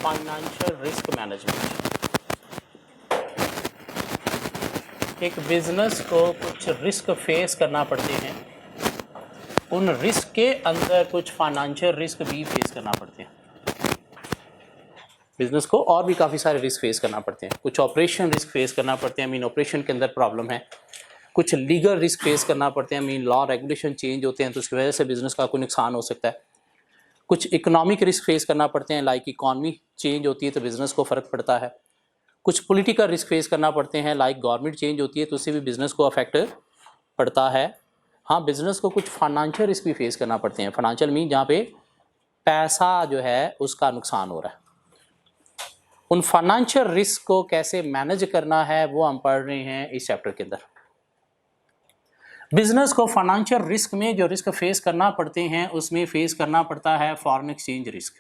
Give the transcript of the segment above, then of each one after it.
Financial risk management. एक business को कुछ रिस्क फेस करना पड़ते हैं, उन रिस्क के अंदर कुछ फाइनेंशियल रिस्क भी फेस करना पड़ते हैं। बिजनेस को और भी काफ़ी सारे रिस्क फेस करना पड़ते हैं। कुछ ऑपरेशन रिस्क फेस करना पड़ते हैं, मीन ऑपरेशन के अंदर प्रॉब्लम है। कुछ लीगल रिस्क फेस करना पड़ते हैं, मीन लॉ रेगुलेशन चेंज होते हैं तो उसकी वजह से बिजनेस का कोई नुकसान हो सकता है। कुछ इकोनॉमिक रिस्क फेस करना पड़ते हैं, लाइक इकॉनमी चेंज होती है तो बिजनेस को फ़र्क पड़ता है। कुछ पॉलिटिकल रिस्क फेस करना पड़ते हैं, लाइक गवर्नमेंट चेंज होती है तो उससे भी बिजनेस को अफेक्ट पड़ता है। हाँ, बिजनेस को कुछ फाइनेंशियल रिस्क भी फेस करना पड़ते हैं। फाइनेंशियल मीन जहाँ पे पैसा जो है उसका नुकसान हो रहा है। उन फाइनेंशियल रिस्क को कैसे मैनेज करना है वो हम पढ़ रहे हैं इस चैप्टर के अंदर। बिजनेस को फाइनेंशियल रिस्क में जो रिस्क फेस करना पड़ते हैं उसमें फेस करना पड़ता है फॉरेन एक्सचेंज रिस्क।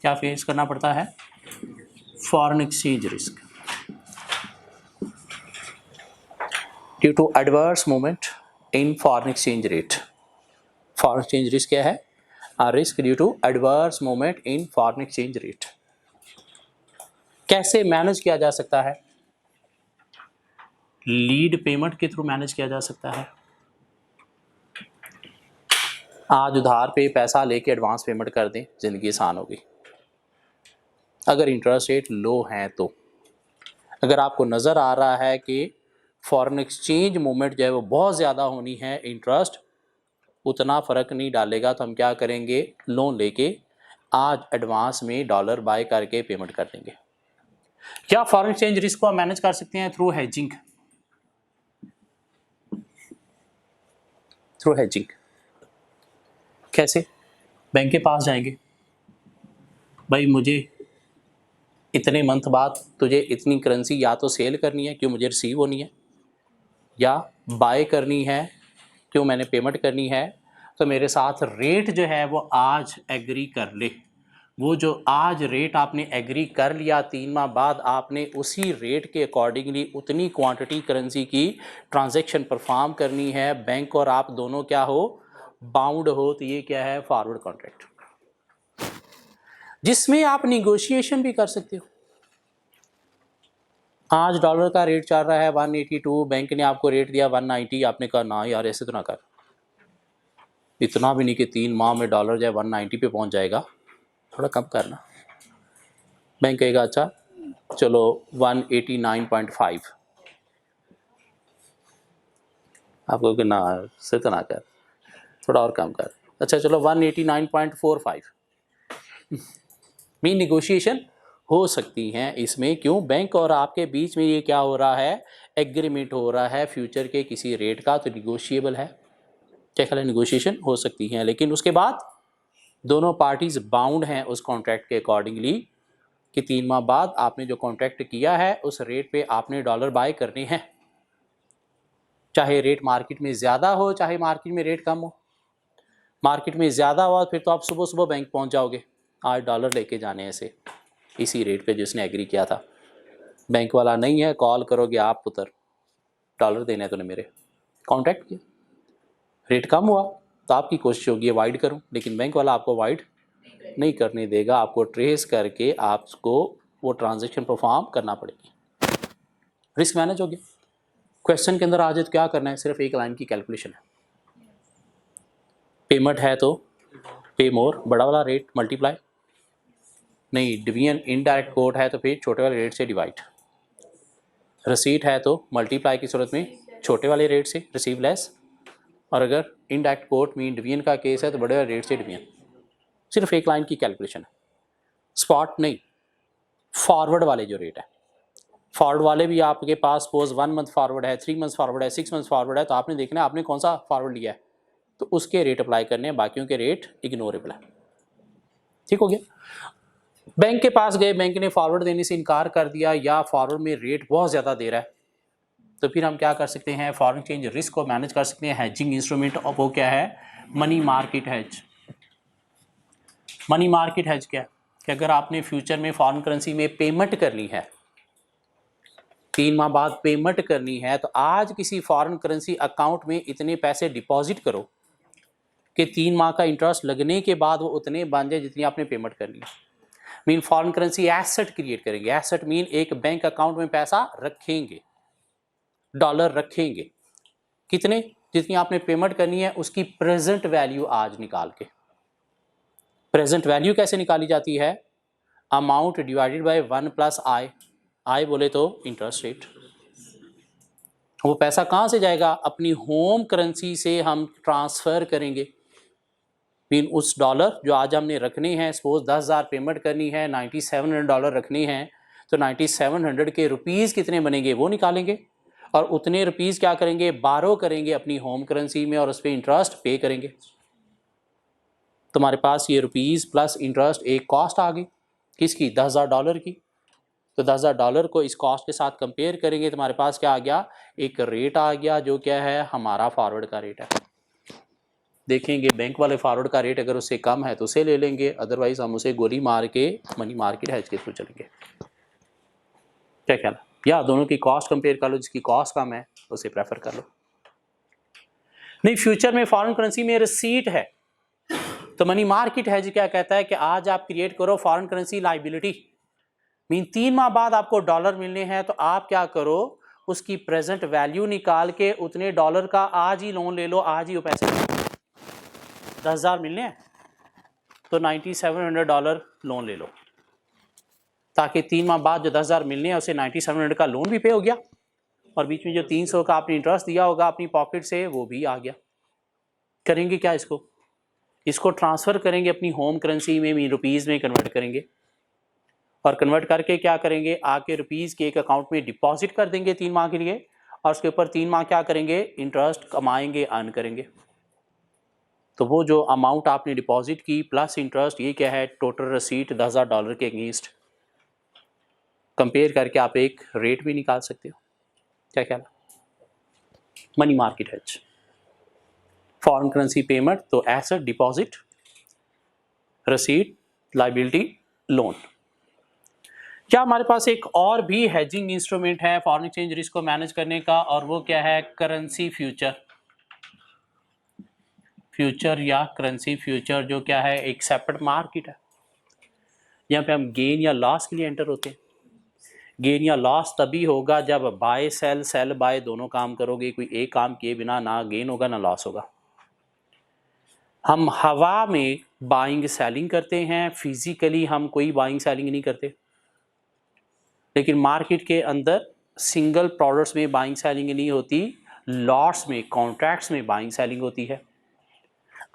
क्या फेस करना पड़ता है? Foreign exchange risk due to adverse movement in foreign exchange rate. Foreign exchange risk क्या है? Risk due to adverse movement in foreign exchange rate. कैसे मैनेज किया जा सकता है? लीड पेमेंट के थ्रू मैनेज किया जा सकता है। आज उधार पे पैसा लेके एडवांस पेमेंट कर दें, ज़िंदगी आसान होगी। अगर इंटरेस्ट रेट लो हैं तो अगर आपको नज़र आ रहा है कि फॉरेन एक्सचेंज मूवमेंट जो है वो बहुत ज़्यादा होनी है, इंटरेस्ट उतना फ़र्क नहीं डालेगा, तो हम क्या करेंगे? लोन लेके आज एडवांस में डॉलर बाय करके पेमेंट कर देंगे। क्या फॉरेन एक्सचेंज रिस्क को हम मैनेज कर सकते हैं? Through hedging. थ्रू हेजिंग कैसे? बैंक के पास जाएंगे, भाई मुझे इतने मंथ बाद तुझे इतनी करेंसी या तो सेल करनी है, क्यों मुझे रिसीव होनी है, या बाय करनी है, क्यों मैंने पेमेंट करनी है, तो मेरे साथ रेट जो है वो आज एग्री कर ले। वो जो आज रेट आपने एग्री कर लिया, 3 माह बाद आपने उसी रेट के अकॉर्डिंगली उतनी क्वांटिटी करेंसी की ट्रांजैक्शन परफॉर्म करनी है। बैंक और आप दोनों क्या हो? बाउंड हो। तो ये क्या है? फॉरवर्ड कॉन्ट्रैक्ट, जिसमें आप निगोशिएशन भी कर सकते हो। आज डॉलर का रेट चल रहा है 182, बैंक ने आपको रेट दिया 190, आपने कहा ना यार ऐसे तो ना कर, इतना भी नहीं कि 3 माह में डॉलर जो है 190 पे पहुंच जाएगा, थोड़ा कम करना। बैंक कहेगा अच्छा चलो 189.5, आपको कि ना से तो ना कर, थोड़ा और कम कर, अच्छा चलो 189.45। मीन निगोशिएशन हो सकती हैं इसमें। क्यों? बैंक और आपके बीच में ये क्या हो रहा है? एग्रीमेंट हो रहा है फ्यूचर के किसी रेट का, तो निगोशिएबल है। क्या ख्याल है? निगोशिएशन हो सकती हैं, लेकिन उसके बाद दोनों पार्टीज बाउंड हैं उस कॉन्ट्रैक्ट के अकॉर्डिंगली कि 3 माह बाद आपने जो कॉन्ट्रैक्ट किया है उस रेट पे आपने डॉलर बाय करने हैं, चाहे रेट मार्केट में ज़्यादा हो चाहे मार्केट में रेट कम हो। मार्केट में ज़्यादा हुआ फिर तो आप सुबह सुबह बैंक पहुंच जाओगे, आज डॉलर लेके जाने हैं से इसी रेट पे जिसने एग्री किया था। बैंक वाला नहीं है, कॉल करोगे आप, पुत्र डॉलर देने हैं तूने मेरे, कॉन्ट्रैक्ट किया, रेट कम हुआ तो आपकी कोशिश होगी वाइड करूं, लेकिन बैंक वाला आपको वाइड नहीं करने देगा, आपको ट्रेस करके आपको वो ट्रांजैक्शन परफॉर्म करना पड़ेगी। रिस्क मैनेज हो गया। क्वेश्चन के अंदर आज क्या करना है? सिर्फ एक लाइन की कैलकुलेशन है। पेमेंट है तो पे मोर, बड़ा वाला रेट मल्टीप्लाई, नहीं डिवीजन, इनडायरेक्ट कोट है तो फिर छोटे वाले रेट से डिवाइड, रसीट है तो मल्टीप्लाई की सूरत में छोटे वाले रेट से रिसीव लेस, और अगर इनडायरेक्ट कोट मीन डिवीजन का केस है तो बड़े वाले रेट से डिवीजन। सिर्फ एक लाइन की कैलकुलेशन है, स्पॉट नहीं, फॉरवर्ड वाले जो रेट है। फॉरवर्ड वाले भी आपके पास सपोज 1 मंथ फॉरवर्ड है, 3 मंथ फॉरवर्ड है, 6 मंथ फॉरवर्ड है, तो आपने देखना है आपने कौन सा फॉरवर्ड लिया है, तो उसके रेट अप्लाई करने हैं, बाकियों के रेट इग्नोरेबल है। ठीक हो गया? बैंक के पास गए, बैंक ने फॉरवर्ड देने से इनकार कर दिया या फॉरवर्ड में रेट बहुत ज़्यादा दे रहा है, तो फिर हम क्या कर सकते हैं? फॉरेन एक्सचेंज रिस्क को मैनेज कर सकते हैं। हेजिंग इंस्ट्रूमेंट, और वो क्या है? Money market hedge. Money market hedge क्या है? कि अगर आपने फ्यूचर में फॉरेन करेंसी में पेमेंट करनी है, 3 माह बाद पेमेंट करनी है, तो आज किसी फॉरेन करेंसी अकाउंट में इतने पैसे डिपॉजिट करो कि 3 माह का इंटरेस्ट लगने के बाद वो उतने बन जाए जितनी आपने पेमेंट करनी है। Mean foreign currency asset create करेंगे। एसेट मीन एक बैंक अकाउंट में पैसा रखेंगे, डॉलर रखेंगे, कितने, जितनी आपने पेमेंट करनी है उसकी प्रेजेंट वैल्यू आज निकाल के। प्रेजेंट वैल्यू कैसे निकाली जाती है? अमाउंट डिवाइडेड बाय 1 प्लस आई। आई बोले तो इंटरेस्ट रेट। वो पैसा कहाँ से जाएगा? अपनी होम करेंसी से हम ट्रांसफ़र करेंगे। मीन उस डॉलर जो आज हमने रखने हैं, सपोज 10,000 पेमेंट करनी है, $9700 रखने हैं, तो 9700 के रुपीज़ कितने बनेंगे वो निकालेंगे और उतने रुपीज़ क्या करेंगे? बारो करेंगे अपनी होम करेंसी में और उस पर इंटरेस्ट पे करेंगे। तुम्हारे पास ये रुपीज़ प्लस इंटरेस्ट एक कॉस्ट आ गई, किसकी? $10,000 की। तो $10,000 को इस कॉस्ट के साथ कंपेयर करेंगे, तुम्हारे पास क्या आ गया? एक रेट आ गया जो क्या है? हमारा फॉरवर्ड का रेट है। देखेंगे बैंक वाले फॉरवर्ड का रेट अगर उससे कम है तो उसे ले लेंगे, अदरवाइज हम उसे गोली मार के मनी मार्केट हेज के थ्रू चलेंगे। क्या ख्याल है? या दोनों की कॉस्ट कंपेयर कर लो, जिसकी कॉस्ट कम है उसे प्रेफर कर लो। नहीं, फ्यूचर में फॉरेन करेंसी में रिसीट है, तो मनी मार्केट हेज क्या कहता है कि आज आप क्रिएट करो फॉरेन करेंसी लाइबिलिटी। मीन 3 माह बाद आपको डॉलर मिलने हैं, तो आप क्या करो? उसकी प्रेजेंट वैल्यू निकाल के उतने डॉलर का आज ही लोन ले लो, आज ही वो पैसे 10,000 मिलने हैं तो $9700 लोन ले लो, ताकि 3 माह बाद जो 10,000 मिलने हैं उसे 9700 का लोन भी पे हो गया और बीच में जो 300 का आपने इंटरेस्ट दिया होगा अपनी पॉकेट से वो भी आ गया। करेंगे क्या? इसको ट्रांसफ़र करेंगे अपनी होम करेंसी में, रुपीज़ में कन्वर्ट करेंगे और कन्वर्ट करके क्या करेंगे? आके रुपीज़ के एक अकाउंट में डिपॉजिट कर देंगे 3 माह के लिए और उसके ऊपर 3 माह क्या करेंगे? इंटरेस्ट कमाएंगे, अर्न करेंगे। तो वो जो अमाउंट आपने डिपॉजिट की प्लस इंटरेस्ट, ये क्या है? टोटल रसीट $10,000 के अगेंस्ट कंपेयर करके आप एक रेट भी निकाल सकते हो। क्या ख्याल? Money market hedge, foreign currency payment, तो asset, deposit, receipt, liability, loan. क्या हमारे पास एक और भी हेजिंग इंस्ट्रूमेंट है फॉरेन एक्सचेंज रिस्क को मैनेज करने का, और वो क्या है? Currency future. फ्यूचर या करेंसी फ्यूचर जो क्या है? एक सेपरेट मार्केट है। यहाँ पे हम गेन या लॉस के लिए एंटर होते हैं। गेन या लॉस तभी होगा जब बाय सेल, सेल बाय दोनों काम करोगे। कोई एक काम किए बिना ना गेन होगा ना लॉस होगा। हम हवा में बाइंग सेलिंग करते हैं, फिजिकली हम कोई बाइंग सेलिंग नहीं करते। लेकिन मार्केट के अंदर सिंगल प्रोडक्ट्स में बाइंग सेलिंग नहीं होती, लॉट्स में, कॉन्ट्रैक्ट्स में बाइंग सेलिंग होती है।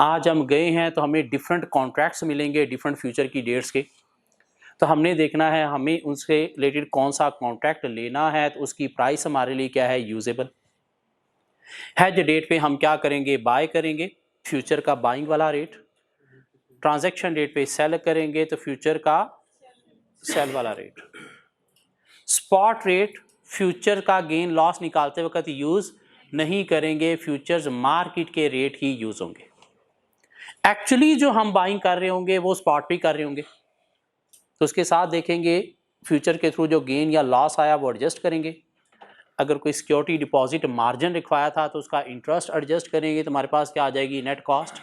आज हम गए हैं तो हमें डिफरेंट कॉन्ट्रैक्ट्स मिलेंगे डिफरेंट फ्यूचर की डेट्स के, तो हमने देखना है हमें उनसे रिलेटेड कौन सा कॉन्ट्रैक्ट लेना है, तो उसकी प्राइस हमारे लिए क्या है? यूजेबल। हेज डेट पे हम क्या करेंगे? बाय करेंगे, फ्यूचर का बाइंग वाला रेट। ट्रांजैक्शन डेट पे सेल करेंगे तो फ्यूचर का सेल वाला रेट। स्पॉट रेट फ्यूचर का गेन लॉस निकालते वक्त यूज नहीं करेंगे, फ्यूचर्स मार्केट के रेट ही यूज होंगे। एक्चुअली जो हम बाइंग कर रहे होंगे वो स्पॉट पे कर रहे होंगे, तो उसके साथ देखेंगे फ्यूचर के थ्रू जो गेन या लॉस आया वो एडजस्ट करेंगे। अगर कोई सिक्योरिटी डिपॉजिट मार्जिन रिक्वायर था तो उसका इंटरेस्ट एडजस्ट करेंगे, तो हमारे पास क्या आ जाएगी? Net cost.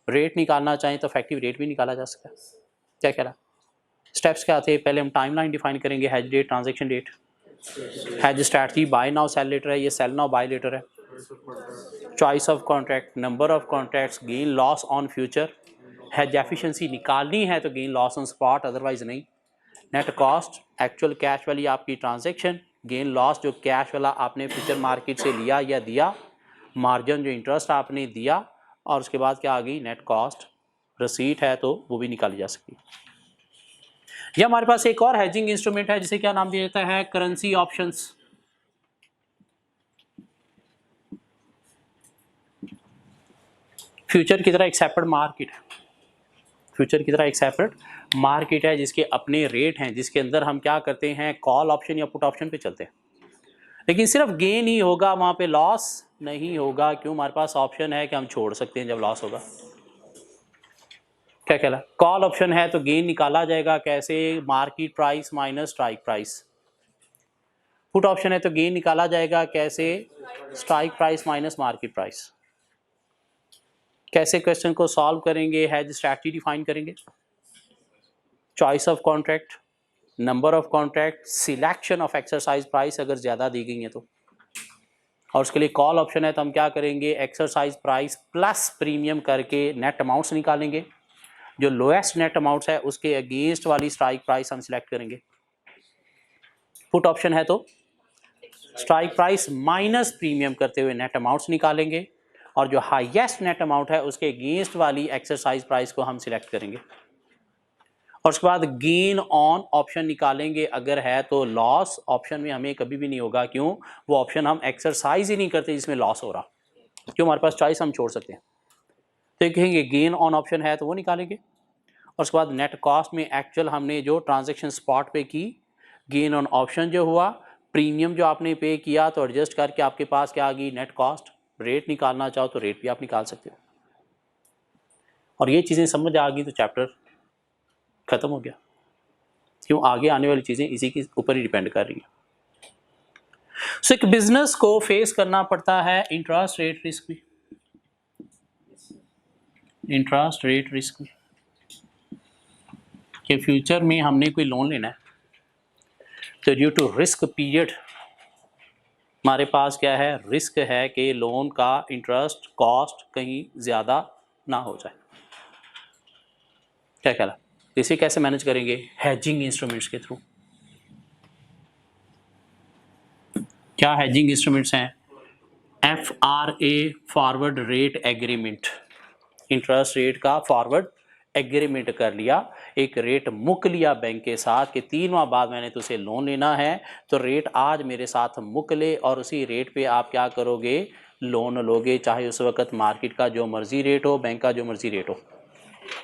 रेट निकालना चाहें तो इफेक्टिव रेट भी निकाला जा सकता है। क्या कह रहा? स्टेप्स क्या थे? पहले हम टाइमलाइन डिफाइन करेंगे, hedge date, transaction date. Hedge strategy buy now sell later है, ये सेल नाउ बाय लेटर है। Choice of contract, number of contracts, gain loss on future. Hedge efficiency निकालनी है तो gain loss on spot, otherwise नहीं। Net cost, actual cash वाली आपकी transaction, gain loss जो कैश वाला आपने फ्यूचर मार्केट से लिया या दिया, मार्जिन जो इंटरेस्ट आपने दिया, और उसके बाद क्या आ गई? Net cost. रसीट है तो वो भी निकाली जा सकती है। यह हमारे पास एक और हेजिंग इंस्ट्रूमेंट है जिसे क्या नाम दिया जाता है? Currency options. फ्यूचर की तरह एक सेपरेट मार्केट है, फ्यूचर की तरह एक सेपरेट मार्केट है जिसके अपने रेट हैं, जिसके अंदर हम क्या करते हैं? कॉल ऑप्शन या पुट ऑप्शन पे चलते हैं। लेकिन सिर्फ गेन ही होगा, वहाँ पे लॉस नहीं होगा। क्यों? हमारे पास ऑप्शन है कि हम छोड़ सकते हैं जब लॉस होगा। क्या कहला? कॉल ऑप्शन है तो गेन निकाला जाएगा कैसे? Market price minus strike price. Put option है तो गेन निकाला जाएगा कैसे? Strike price minus market price. कैसे क्वेश्चन को सॉल्व करेंगे, हेज स्ट्रैटेजी डिफाइन करेंगे, choice of contract, number of contract, selection of exercise price अगर ज़्यादा दी गई है तो, और उसके लिए कॉल ऑप्शन है तो हम क्या करेंगे, एक्सरसाइज प्राइस प्लस प्रीमियम करके नेट अमाउंट्स निकालेंगे, जो लोएस्ट नेट अमाउंट्स है उसके अगेंस्ट वाली स्ट्राइक प्राइस हम सिलेक्ट करेंगे। पुट ऑप्शन है तो स्ट्राइक प्राइस माइनस प्रीमियम करते हुए नेट अमाउंट्स निकालेंगे, और जो हाईएस्ट नेट अमाउंट है उसके अगेंस्ट वाली एक्सरसाइज प्राइस को हम सिलेक्ट करेंगे, और उसके बाद गेन ऑन ऑप्शन निकालेंगे, अगर है तो लॉस ऑप्शन में हमें कभी भी नहीं होगा, क्यों, वो ऑप्शन हम एक्सरसाइज ही नहीं करते जिसमें लॉस हो रहा, क्यों, हमारे पास चॉइस हम छोड़ सकते हैं, तो कहेंगे गेन ऑन ऑप्शन है तो वो निकालेंगे, और उसके बाद नेट कॉस्ट में एक्चुअल हमने जो ट्रांजैक्शन स्पॉट पे की, गेन ऑन ऑप्शन जो हुआ, प्रीमियम जो आपने पे किया तो एडजस्ट करके आपके पास क्या आ गई, नेट कॉस्ट, रेट निकालना चाहो तो रेट भी आप निकाल सकते हो, और ये चीज़ें समझ आ गई तो चैप्टर ख़त्म हो गया, क्यों, आगे आने वाली चीज़ें इसी के ऊपर ही डिपेंड कर रही है। सो एक बिजनेस को फेस करना पड़ता है इंटरेस्ट रेट रिस्क भी, इंटरेस्ट रेट रिस्क भी, कि फ्यूचर में हमने कोई लोन लेना है तो ड्यू टू रिस्क पीरियड हमारे पास क्या है, रिस्क है कि लोन का इंटरेस्ट कॉस्ट कहीं ज़्यादा ना हो जाए, क्या ख्याल है, इसे कैसे मैनेज करेंगे, हेजिंग इंस्ट्रूमेंट्स के थ्रू। क्या हेजिंग इंस्ट्रूमेंट्स हैं, FRA forward rate agreement, interest rate का फॉरवर्ड एग्रीमेंट कर लिया, एक रेट मुक लिया बैंक के साथ कि 3 माह बाद मैंने तुझसे लोन लेना है तो रेट आज मेरे साथ मुक ले, और उसी रेट पे आप क्या करोगे, लोन लोगे, चाहे उस वक्त मार्केट का जो मर्जी रेट हो, बैंक का जो मर्जी रेट हो,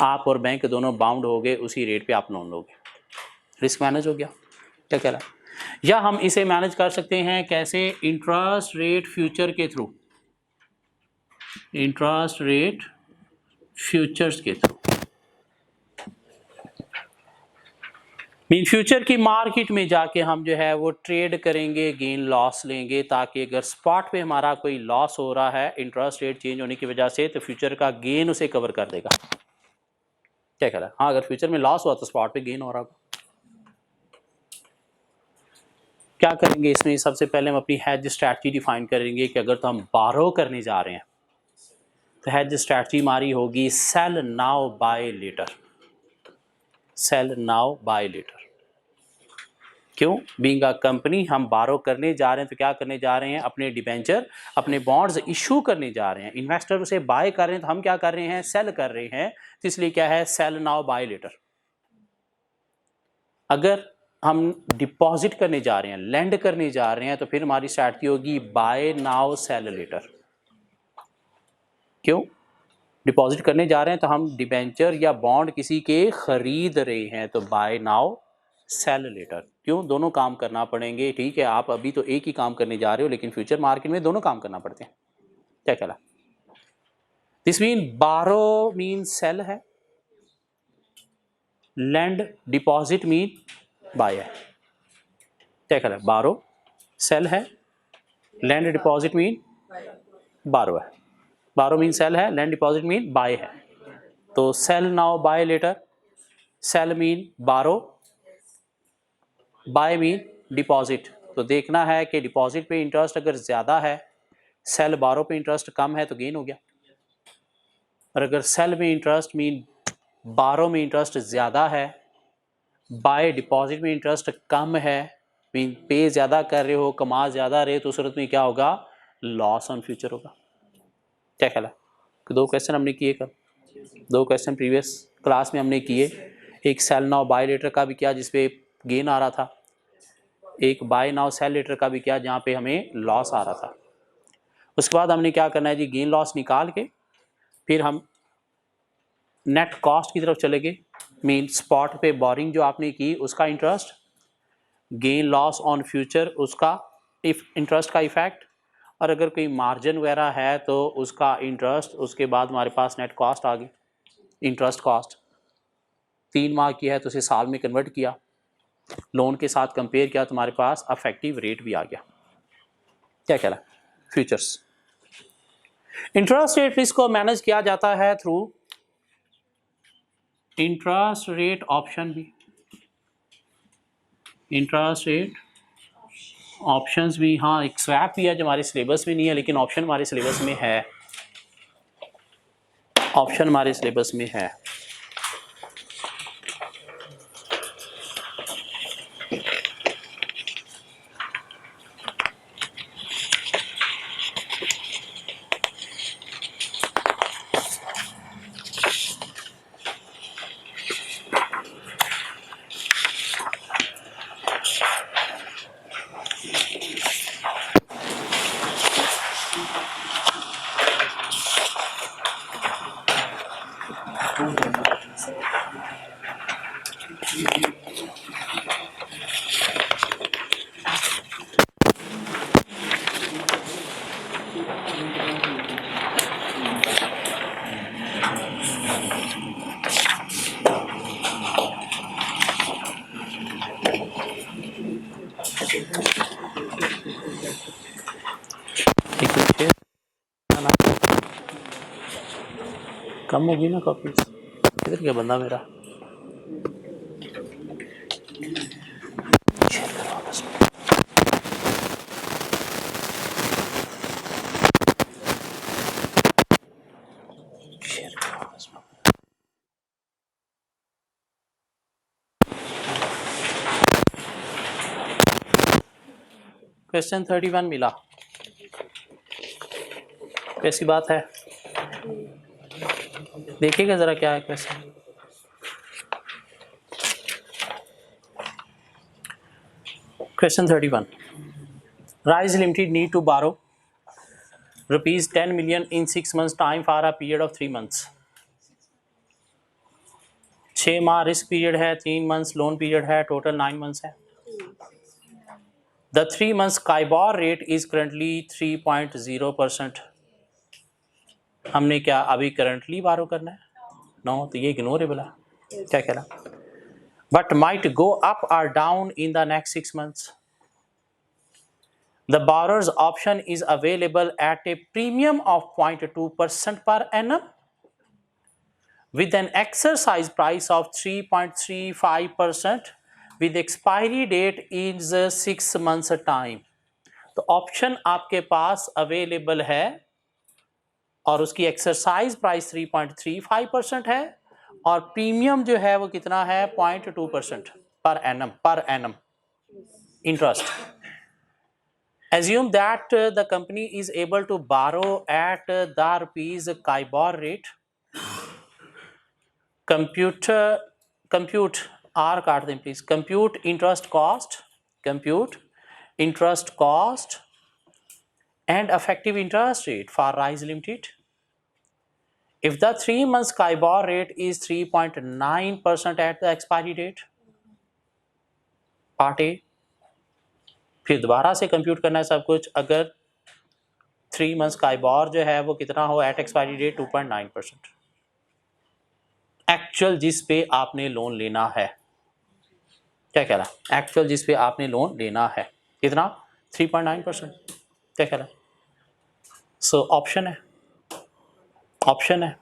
आप और बैंक दोनों बाउंड हो गए, उसी रेट पे आप लोन लोगे, रिस्क मैनेज हो गया, क्या कह रहा है। या हम इसे मैनेज कर सकते हैं कैसे, इंटरेस्ट रेट फ्यूचर के थ्रू, इंटरेस्ट रेट फ्यूचर्स के थ्रू, मीन फ्यूचर की मार्केट में जाके हम जो है वो ट्रेड करेंगे, गेन लॉस लेंगे, ताकि अगर स्पॉट पे हमारा कोई लॉस हो रहा है इंटरेस्ट रेट चेंज होने की वजह से तो फ्यूचर का गेन उसे कवर कर देगा, क्या कह रहा है, हाँ अगर फ्यूचर में लॉस हुआ तो स्पॉट पे गेन हो रहा होगा। क्या करेंगे इसमें, सबसे पहले हम अपनी हेज स्ट्रैटेजी डिफाइन करेंगे कि अगर तो हम बारो करने जा रहे हैं तो हेज स्ट्रैटेजी हमारी होगी sell now buy later, sell now buy later, क्यों, बीइंग अ कंपनी हम बारो करने जा रहे हैं तो क्या करने जा रहे हैं, अपने डिबेंचर, अपने बॉन्ड्स इशू करने जा रहे हैं, इन्वेस्टर उसे बाय कर रहे हैं तो हम क्या कर रहे हैं, सेल कर रहे हैं, तो इसलिए क्या है, सेल नाउ बाय लेटर। अगर हम डिपॉजिट करने जा रहे हैं, लैंड करने जा रहे हैं, तो फिर हमारी स्ट्रैटेजी होगी बाय नाउ सेल लेटर, क्यों, डिपॉजिट करने जा रहे हैं तो हम डिबेंचर या बॉन्ड किसी के खरीद रहे हैं तो बाय नाउ सेल लेटर, क्यों, दोनों काम करना पड़ेंगे, ठीक है, आप अभी तो एक ही काम करने जा रहे हो लेकिन फ्यूचर मार्केट में दोनों काम करना पड़ते हैं, क्या कहला, दिस मीन बारो मीन सेल है, लैंड डिपॉजिट मीन बाय है, क्या कहला, बारो सेल है, लैंड डिपॉजिट मीन बारो है, बारो मीन सेल है, लैंड डिपॉजिट मीन बाय है, तो sell now buy later, sell mean borrow, buy mean deposit, तो देखना है कि डिपॉजिट पे इंटरेस्ट अगर ज़्यादा है, सेल बारो पे इंटरेस्ट कम है तो गेन हो गया, और अगर सेल में इंटरेस्ट मीन बारो में इंटरेस्ट ज़्यादा है, बाय डिपॉजिट में इंटरेस्ट कम है, मीन पे ज़्यादा कर रहे हो, कमा ज़्यादा रहे, तो उस सूरत में क्या होगा, लॉस ऑन फ्यूचर होगा, क्या ख्याल है। 2 क्वेश्चन हमने किए कल, 2 क्वेश्चन प्रीवियस क्लास में हमने किए, एक सेल नाउ बाय लेटर का भी किया जिसपे गेन आ रहा था, एक बाय नाउ सेल लेटर का भी किया जहाँ पे हमें लॉस आ रहा था। उसके बाद हमने क्या करना है जी, गेन लॉस निकाल के फिर हम नेट कॉस्ट की तरफ चले गए, मीन स्पॉट पे बोरिंग जो आपने की उसका interest, gain loss on future उसका इंटरेस्ट का इफेक्ट, और अगर कोई मार्जिन वगैरह है तो उसका इंटरेस्ट, उसके बाद हमारे पास नेट कॉस्ट आ गई, इंटरेस्ट कॉस्ट 3 माह की है तो उसे साल में कन्वर्ट किया, लोन के साथ कंपेयर किया तो हमारे पास अफेक्टिव रेट भी आ गया, क्या कह रहा है, फ्यूचर्स। इंटरेस्ट रेट रिस्क को मैनेज किया जाता है थ्रू इंटरेस्ट रेट ऑप्शन भी, इंटरेस्ट रेट ऑप्शंस भी। हाँ, एक स्वैप भी है जो हमारे सिलेबस में नहीं है, लेकिन ऑप्शन हमारे सिलेबस में है, ऑप्शन हमारे सिलेबस में है। कम होगी ना कॉपी, किधर गया बंदा मेरा? शेयर करो आपस में। शेयर करो आपस में। क्वेश्चन 31 मिला, कैसी बात है? देखिएगा जरा क्या है question. Question 31. Rise Limited need to borrow rupees 10 million in 6 months time for a period of 3 months. 6 माह रिस्क पीरियड है, 3 मंथ्स लोन पीरियड है, टोटल 9 मंथ्स है। The 3 months KIBOR rate is currently 3.0%. हमने क्या अभी करंटली बारो करना है? नो, तो ये इग्नोरेबल है। क्या कह रहा? But might go up or down in the next 6 months. The borrower's option is available at a premium of 0.2% per annum with an exercise price of 3.35% with expiry date is 6 months time. तो option आपके पास available है और उसकी exercise price 3.35% है और premium जो है वो कितना है? 0.2% per annum interest. Assume that the company is able to borrow at the rupees काइबॉर rate. Compute R काट दें please. Compute interest cost and effective interest rate for Rise Limited. If the 3 months काइबॉर rate is 3.9% at the expiry date, part A. फिर दोबारा से compute करना है सब कुछ। अगर 3 मंथ्स काइबॉर जो है वो कितना हो एट एक्सपायरी डेट? 2.9%। एक्चुअल जिस पे आपने लोन लेना है, क्या कह रहा है? एक्चुअल जिस पे आपने लोन लेना है कितना? 3.9%। क्या कह रहा है? सो ऑप्शन है, ऑप्शन है।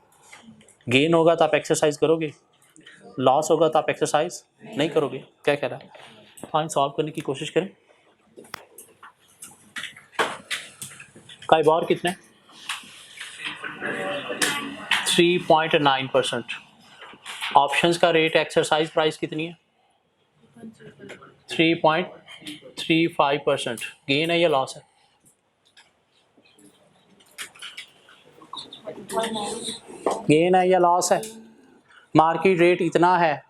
गेन होगा तो आप एक्सरसाइज करोगे, लॉस होगा तो आप एक्सरसाइज नहीं करोगे। क्या कह रहा है? फाइन, सॉल्व करने की कोशिश करें। काइबॉर कितने? 3.9%। ऑप्शंस का रेट एक्सरसाइज प्राइस कितनी है? 3.35%। गेन है या लॉस है? गेन है या लॉस है? मार्केट रेट इतना है,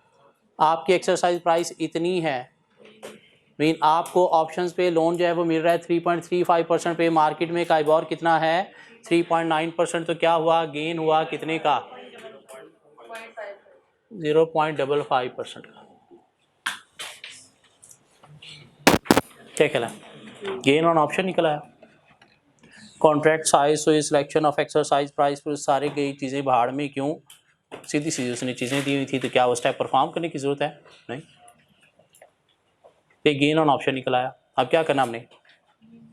आपकी एक्सरसाइज प्राइस इतनी है, मीन आपको ऑप्शंस पे लोन जो है वो मिल रहा है 3.35% पे। मार्केट में काइबॉर कितना है? 3.9%। तो क्या हुआ? गेन हुआ कितने का? 0.55% का। क्या कहला? गेन ऑन ऑप्शन निकला है। Contract size, so selection of exercise price, पर सारे कई चीज़ें भाड़ में क्यों? सीधी सीधी उसने चीज़ें दी हुई थी, तो क्या उस टाइप परफॉर्म करने की जरूरत है? नहीं। पे गेन ऑन ऑप्शन निकल आया। अब क्या करना हमने?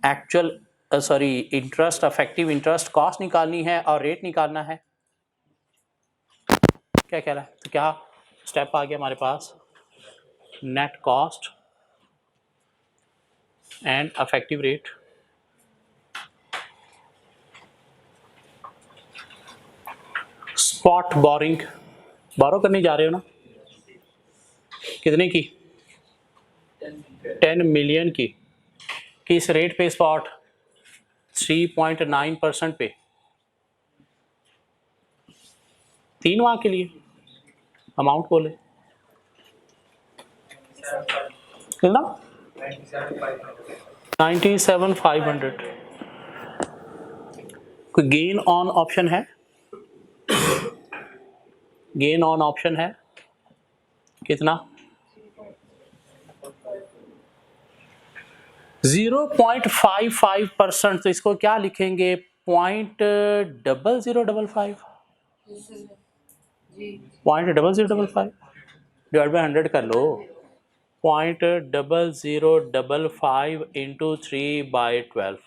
Actual sorry interest, affective interest cost निकालनी है और रेट निकालना है। क्या कह रहा है? तो क्या स्टेप आ गया हमारे पास? Net cost and effective rate. Spot borrowing, borrow करने जा रहे हो ना? कितने की? 10 मिलियन की। किस रेट पे स्पॉट? 3.9% पे। 3 माह के लिए अमाउंट बोले कितना? 97,500। कोई गेन ऑन ऑप्शन है? गेन ऑन ऑप्शन है कितना? 0.55%। तो इसको क्या लिखेंगे? 0.0055 0.0055 डिवाइड बाई 100 कर लो। 0.0055 इंटू 3/12।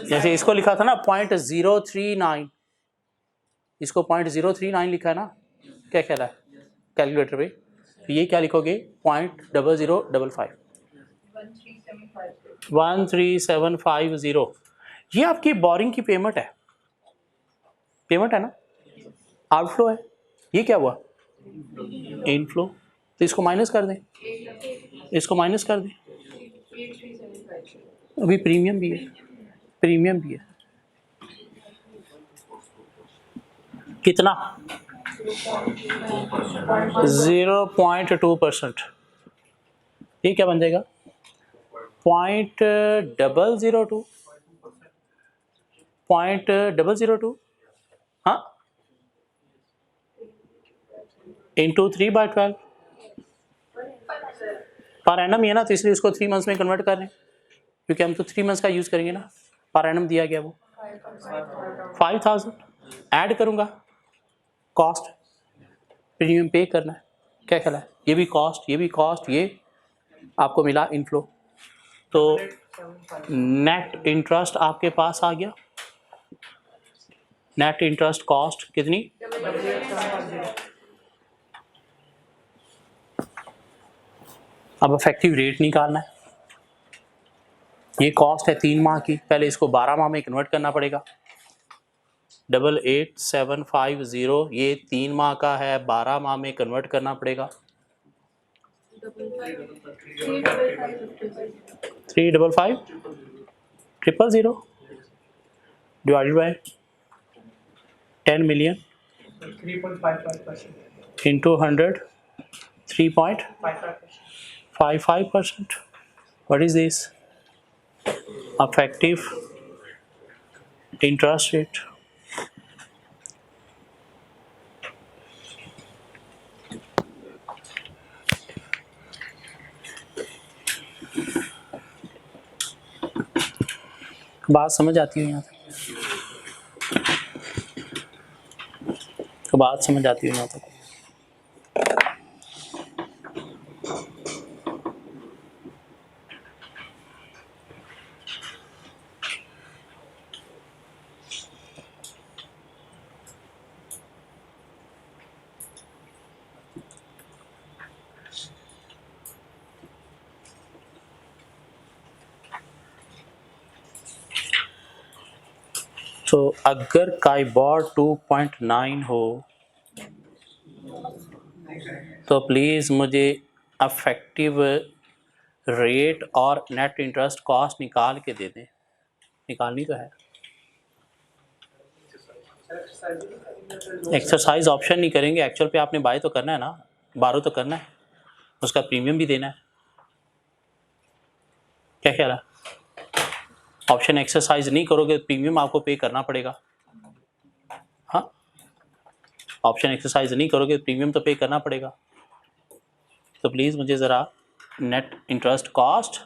जैसे इसको लिखा था ना 0.039, इसको 0.039 लिखा है ना? क्या कह रहा है कैलकुलेटर पे? तो ये क्या लिखोगे? 0.0055 13750। ये आपकी बोरिंग की पेमेंट है। पेमेंट है ना? आउटफ्लो है। ये क्या हुआ? इनफ्लो। तो इसको माइनस कर दें, इसको माइनस कर दें। अभी प्रीमियम भी है, प्रीमियम भी है। कितना? 0.2%। ये क्या बन जाएगा? 0.002 0.002 हाँ इंटू 3/12 पर एनम ही है ना, तो इसलिए इसको 3 मंथ्स में कन्वर्ट कर रहे हैं, क्योंकि हम तो 3 मंथ्स का यूज करेंगे ना। पर एनम दिया गया वो 5000। ऐड करूंगा कॉस्ट, प्रीमियम पे करना है। क्या ख्याल है? ये भी कॉस्ट, ये भी कॉस्ट, ये आपको मिला इनफ्लो। तो नेट इंटरेस्ट आपके पास आ गया। नेट इंटरेस्ट कॉस्ट कितनी? अब इफेक्टिव रेट निकालना है। ये कॉस्ट है 3 माह की, पहले इसको 12 माह में कन्वर्ट करना पड़ेगा। 88750 ये 3 माह का है, 12 माह में कन्वर्ट करना पड़ेगा। 355,000 divided by 10 million 3.55% into 100 3.55%। What is this? Effective interest rate. बात समझ आती है यहाँ तक? तो बात समझ आती है यहाँ तक? तो अगर काइबॉर 2.9 हो तो प्लीज़ मुझे अफेक्टिव रेट और नेट इंटरेस्ट कॉस्ट निकाल के दे दें। निकालनी तो है। एक्सरसाइज ऑप्शन नहीं करेंगे, एक्चुअल पे आपने बाय तो करना है ना, बारो तो करना है, उसका प्रीमियम भी देना है। क्या कह रहा है? ऑप्शन एक्सरसाइज नहीं करोगे प्रीमियम आपको पे करना पड़ेगा। हाँ, ऑप्शन एक्सरसाइज नहीं करोगे प्रीमियम तो पे करना पड़ेगा। तो प्लीज़ मुझे ज़रा नेट इंटरेस्ट कॉस्ट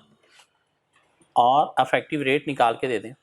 और अफेक्टिव रेट निकाल के दे दें।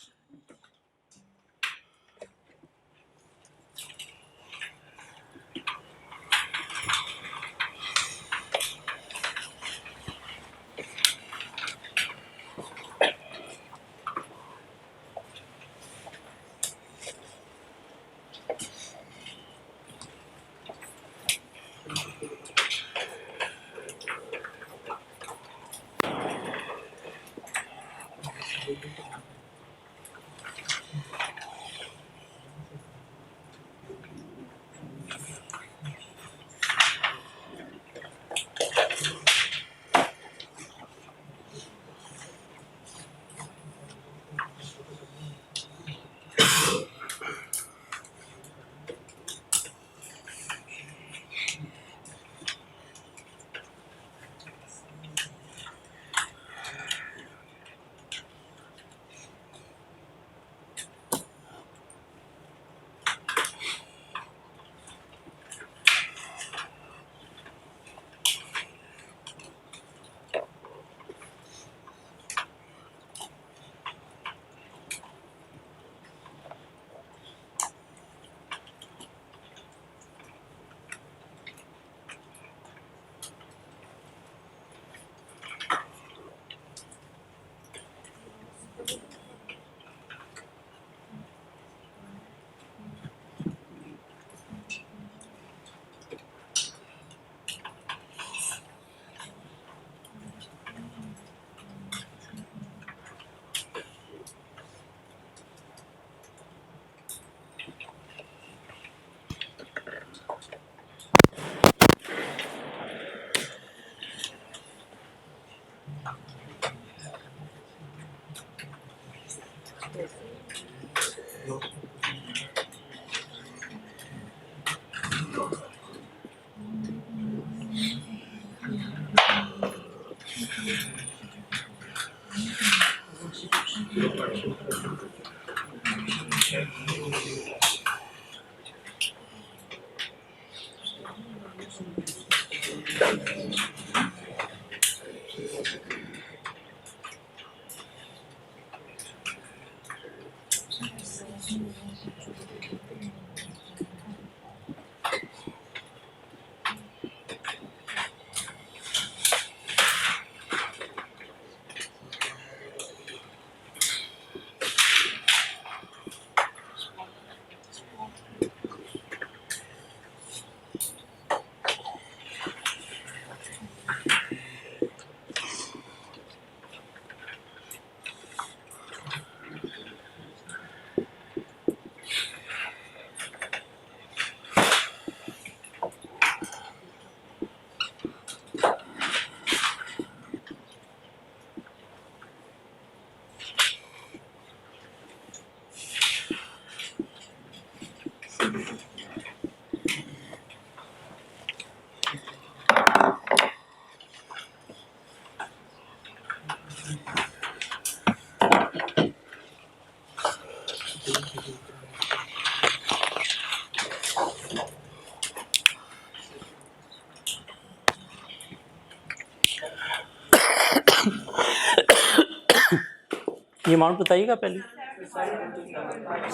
ये अमाउंट बताइएगा पहले।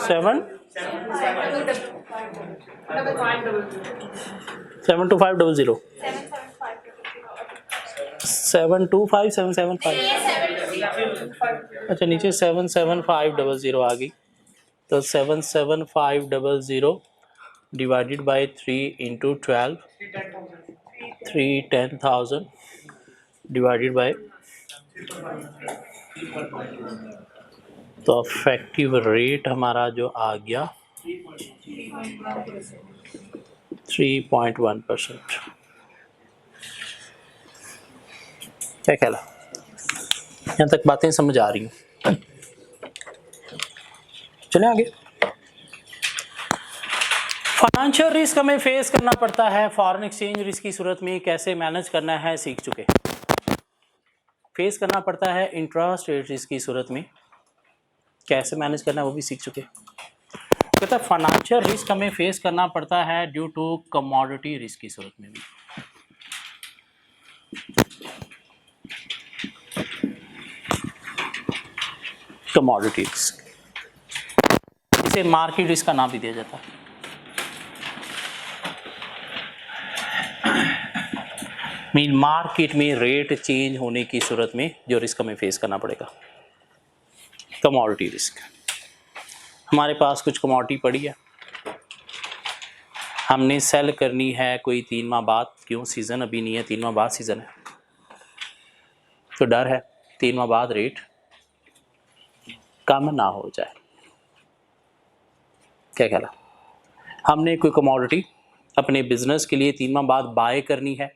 72500 725 अच्छा नीचे 77500 आ गई, तो 77500 divided by 3 into 12 310,000 divided by, तो इफेक्टिव रेट हमारा जो आ गया 3.1%। क्या ख्याल है? यहाँ तक बातें समझ आ रही हैं? चलें आगे। फाइनेंशियल रिस्क हमें फेस करना पड़ता है, फॉरेन एक्सचेंज रिस्क की सूरत में कैसे मैनेज करना है सीख चुके। फेस करना पड़ता है इंटरेस्ट रेट रिस्क की सूरत में कैसे मैनेज करना है वो भी सीख चुके। कहता है फाइनेंशियल रिस्क हमें फेस करना पड़ता है ड्यू टू कमोडिटी रिस्क की सूरत में भी। कमोडिटी रिस्क, इसे मार्केट रिस्क का नाम भी दिया जाता है। मीन मार्केट में रेट चेंज होने की सूरत में जो रिस्क हमें फेस करना पड़ेगा, कमोडिटी रिस्क। हमारे पास कुछ कमोडिटी पड़ी है, हमने सेल करनी है कोई 3 माह बाद, क्यों सीज़न अभी नहीं है, 3 माह बाद सीज़न है, तो डर है 3 माह बाद रेट कम ना हो जाए। क्या ख्याल है? हमने कोई कमोडिटी अपने बिजनेस के लिए 3 माह बाद बाय करनी है,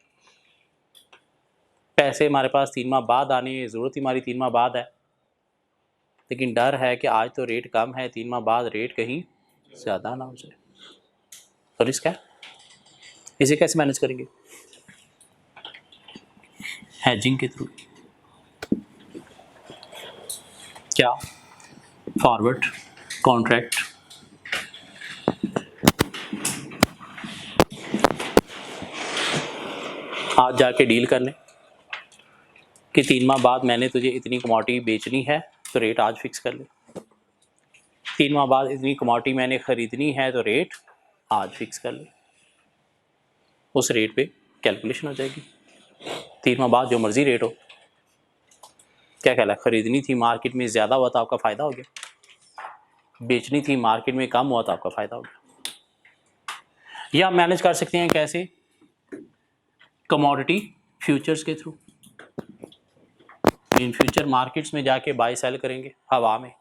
पैसे हमारे पास 3 माह बाद आने की ज़रूरत ही हमारी 3 माह बाद है, लेकिन डर है कि आज तो रेट कम है, 3 माह बाद रेट कहीं ज़्यादा ना हो जाए, तो रिस्क है। इसे कैसे मैनेज करेंगे? हेजिंग के थ्रू। क्या? फॉरवर्ड कॉन्ट्रैक्ट, आज जाके डील कर लें कि 3 माह बाद मैंने तुझे इतनी कमोडिटी बेचनी है तो रेट आज फिक्स कर ले, 3 माह बाद इतनी कमोडिटी मैंने ख़रीदनी है तो रेट आज फिक्स कर ले, उस रेट पे कैलकुलेशन हो जाएगी। 3 माह बाद जो मर्ज़ी रेट हो। क्या ख्याल है? ख़रीदनी थी मार्केट में ज़्यादा हुआ तो आपका फ़ायदा हो गया, बेचनी थी मार्केट में कम हुआ तो आपका फ़ायदा हो गया। या मैनेज कर सकते हैं कैसे? कमोडिटी फ्यूचर्स के थ्रू। इन फ्यूचर मार्केट्स में जाके बाय सेल करेंगे हवा में,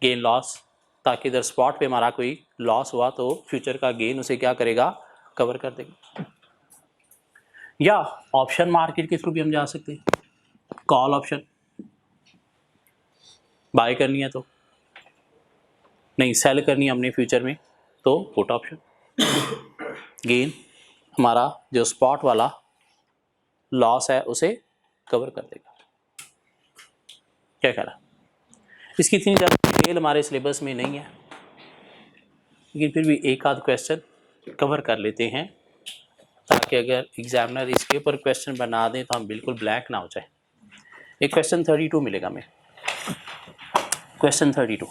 गेन लॉस, ताकि इधर स्पॉट पे हमारा कोई लॉस हुआ तो फ्यूचर का गेन उसे क्या करेगा, कवर कर देगा। या ऑप्शन मार्केट के थ्रू भी हम जा सकते हैं, कॉल ऑप्शन बाय करनी है तो, नहीं सेल करनी है हमने फ्यूचर में तो पुट ऑप्शन, गेन हमारा जो स्पॉट वाला लॉस है उसे कवर कर देगा। क्या कह रहा? इसकी इतनी ज़्यादा डिटेल हमारे सिलेबस में नहीं है, लेकिन फिर भी एक आध क्वेश्चन कवर कर लेते हैं ताकि अगर एग्जामिनर इसके ऊपर क्वेश्चन बना दें तो हम बिल्कुल ब्लैंक ना हो जाए। एक क्वेश्चन 32 मिलेगा हमें, question 32।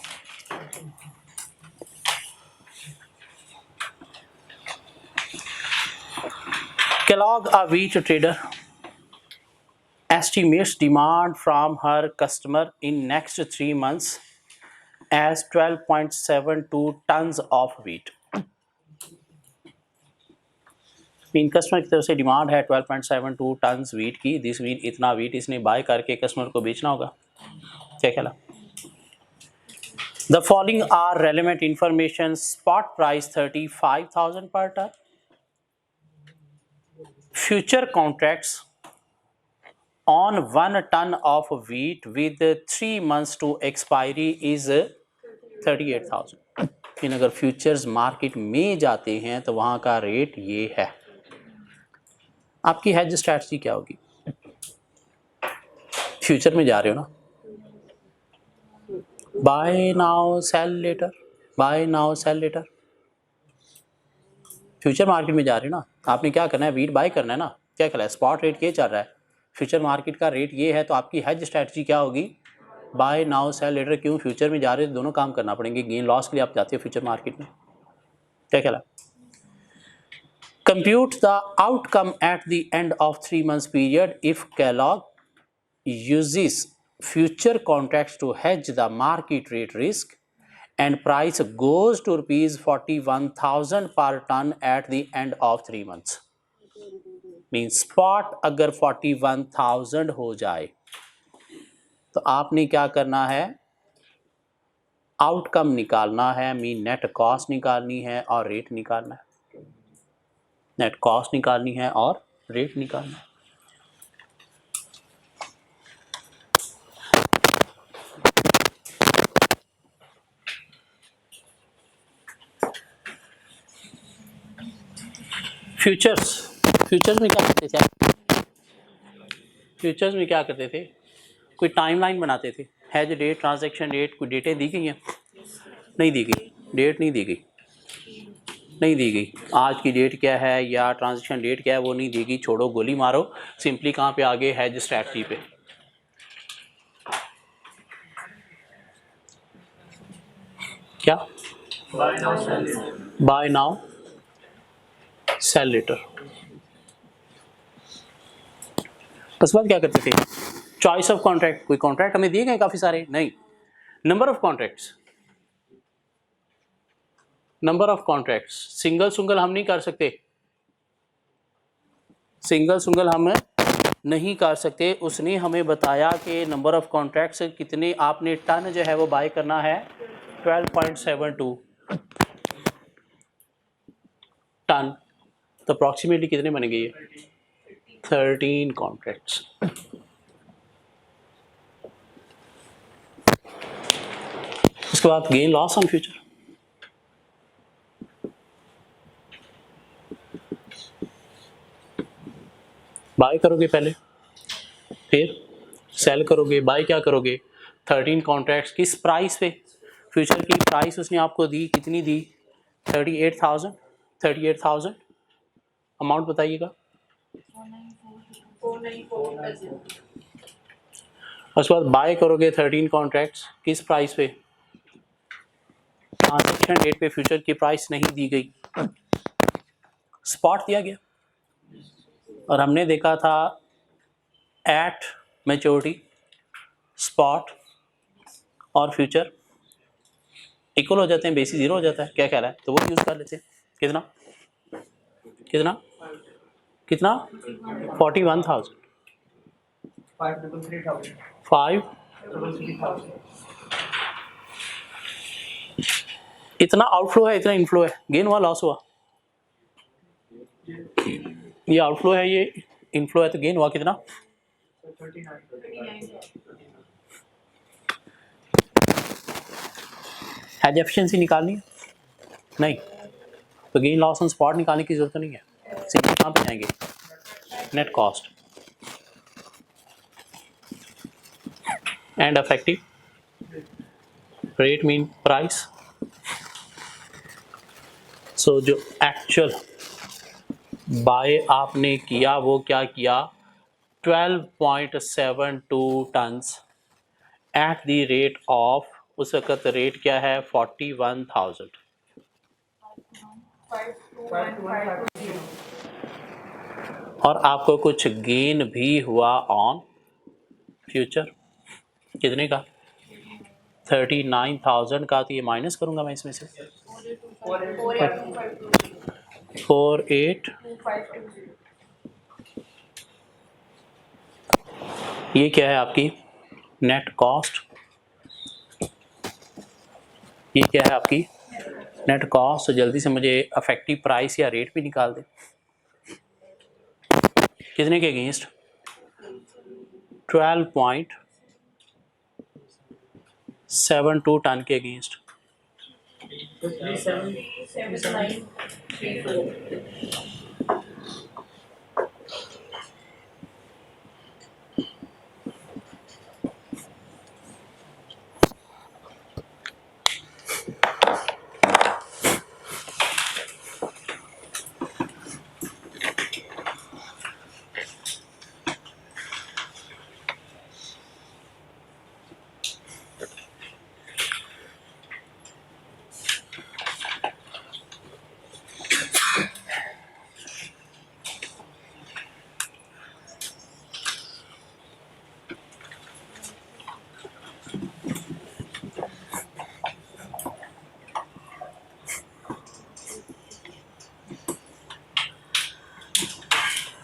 Kellogg, a wheat trader, estimates demand from her customer in next 3 months as 12.72 tons of wheat. Mean customer की तरफ से डिमांड है 12.72 टन्स वीट की। दिस मीन इतना वीट इसने बाय करके कस्टमर को बेचना होगा। क्या कहला? The following are relevant information. Spot price 35,000 per ton. Future contracts on 1 ton of wheat with 3 months to expiry is 38,000। लेकिन अगर फ्यूचर्स मार्केट में जाते हैं तो वहां का रेट ये है। आपकी हेज स्ट्रैटेजी क्या होगी? फ्यूचर में जा रहे हो ना, buy now sell later, buy now sell later. Future market में जा रहे हो ना, आपने क्या करना है? वीट बाय करना है ना। क्या करना है? स्पॉट रेट ये चल रहा है, फ्यूचर मार्केट का रेट ये है, तो आपकी हेज स्ट्रैटेजी क्या होगी? Buy now sell later. क्यों? फ्यूचर में जा रहे हो, दोनों काम करना पड़ेंगे। गेन लॉस के लिए आप जाते हो फ्यूचर मार्केट में। क्या कहला? Compute the outcome at the end of 3 months period if Kellogg uses future contracts to hedge the market rate risk and price goes to rupees 41,000 per ton at the end of 3 months। Mean spot अगर 41,000 हो जाए तो आपने क्या करना है? Outcome निकालना है, मीन नेट कॉस्ट निकालनी है और रेट निकालना है। नेट कॉस्ट निकालनी है और रेट निकालना है। फ्यूचर्स में क्या करते थे? फ्यूचर्स में क्या करते थे? कोई टाइमलाइन बनाते थे। हैज डेट, ट्रांजैक्शन डेट, कोई डेटें दी गई हैं? नहीं दी गई। डेट नहीं दी गई, नहीं दी गई। आज की डेट क्या है या ट्रांजैक्शन डेट क्या है वो नहीं दी गई। छोड़ो, गोली मारो। सिंपली कहाँ पे आगे? हैज स्ट्रैटेजी पे। क्या? Buy now sell later. उसके बाद क्या करते थे? Choice of contract. कोई कॉन्ट्रैक्ट हमें दिए गए काफी सारे? नहीं। Number of contracts, number of contracts. Single सुंगल हम नहीं कर सकते, सिंगल सुंगल हम नहीं कर सकते। उसने हमें बताया कि नंबर ऑफ कॉन्ट्रैक्ट्स कितने आपने टन जो है वो बाय करना है 12.72 टन। तो अप्रॉक्सीमेटली कितने बनेंगे ये? 13 कॉन्ट्रैक्ट्स। उसके बाद gain loss on future. Buy करोगे पहले, फिर सेल करोगे। बाय क्या करोगे? 13 कॉन्ट्रैक्ट्स। किस प्राइस पे? फ्यूचर की प्राइस उसने आपको दी, कितनी दी? 38,000। 38,000 अमाउंट बताइएगा। उसके बाद बाय करोगे 13 कॉन्ट्रैक्ट्स। किस प्राइस पे? ट्रांजैक्शन डेट पे फ्यूचर की प्राइस नहीं दी गई, स्पॉट दिया गया। और हमने देखा था एट मैच्योरिटी स्पॉट और फ्यूचर इक्वल हो जाते हैं, बेसिस जीरो हो जाता है। क्या कह रहा है? तो वो यूज कर लेते हैं। कितना कितना कितना? 41,000। 5 इतना आउटफ्लो है, इतना इनफ्लो है। गेन हुआ, लॉस हुआ? ये आउटफ्लो है, ये इनफ्लो है, तो गेन हुआ कितना? 39। हैज एफिशिएंसी निकालनी है? नहीं। तो गेन लॉस ऑन स्पॉट निकालने की जरूरत नहीं है। सिंपली कहाँ पे जाएंगे? Net cost and effective rate mean price. So जो एक्चुअल बाय आपने किया, वो क्या किया, 12.72 tons at the rate of, उस वक्त रेट क्या है 41,000, और आपको कुछ गेन भी हुआ ऑन फ्यूचर, कितने का, 39,000 का, तो ये माइनस करूंगा मैं इसमें से 48, ये क्या है आपकी नेट कॉस्ट, ये क्या है आपकी नेट कॉस्ट। तो जल्दी से मुझे अफेक्टिव प्राइस या रेट भी निकाल दे, कितने के अगेंस्ट, 12.72 टन के अगेंस्ट,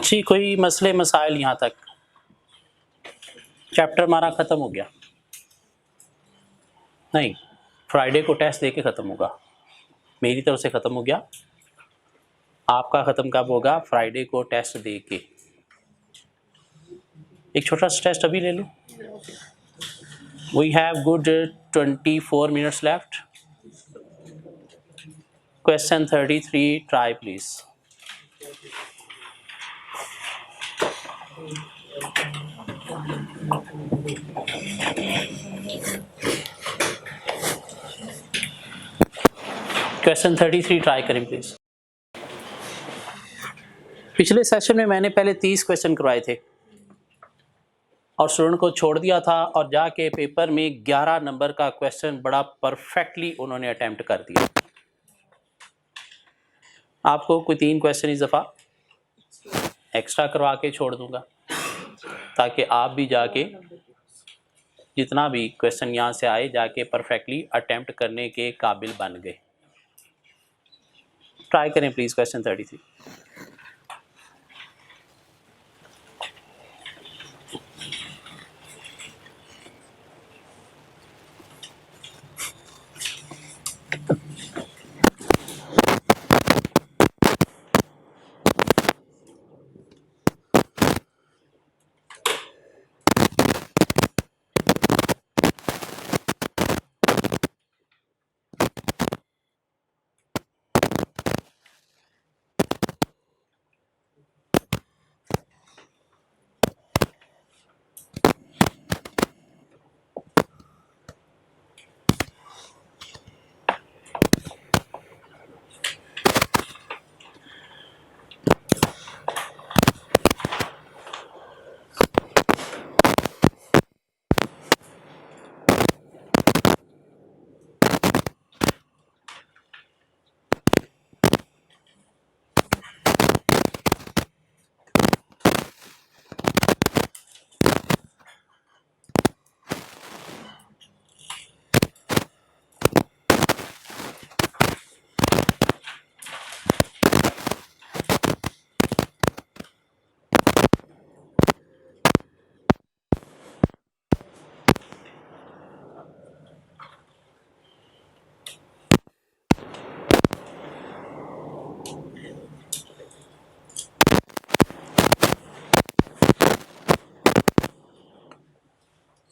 जी कोई मसले मसाइल यहाँ तक, चैप्टर हमारा ख़त्म हो गया, नहीं फ्राइडे को टेस्ट देके ख़त्म होगा, मेरी तरफ से ख़त्म हो गया, आपका ख़त्म कब होगा, फ्राइडे को टेस्ट देके। एक छोटा सा टेस्ट अभी ले लूँ, we have good 24 minutes left, question 33 try please. Question 33 try करें प्लीज। पिछले सेशन में मैंने पहले 30 क्वेश्चन करवाए थे और स्टूडेंट को छोड़ दिया था, और जाके पेपर में 11 नंबर का क्वेश्चन बड़ा परफेक्टली उन्होंने अटेम्प्ट कर दिया। आपको कोई 3 क्वेश्चन इस दफ़ा एक्स्ट्रा करवा के छोड़ दूंगा, ताकि आप भी जाके जितना भी क्वेश्चन यहाँ से आए जाके परफेक्टली अटेम्प्ट करने के काबिल बन गए। ट्राई करें प्लीज़ क्वेश्चन 33।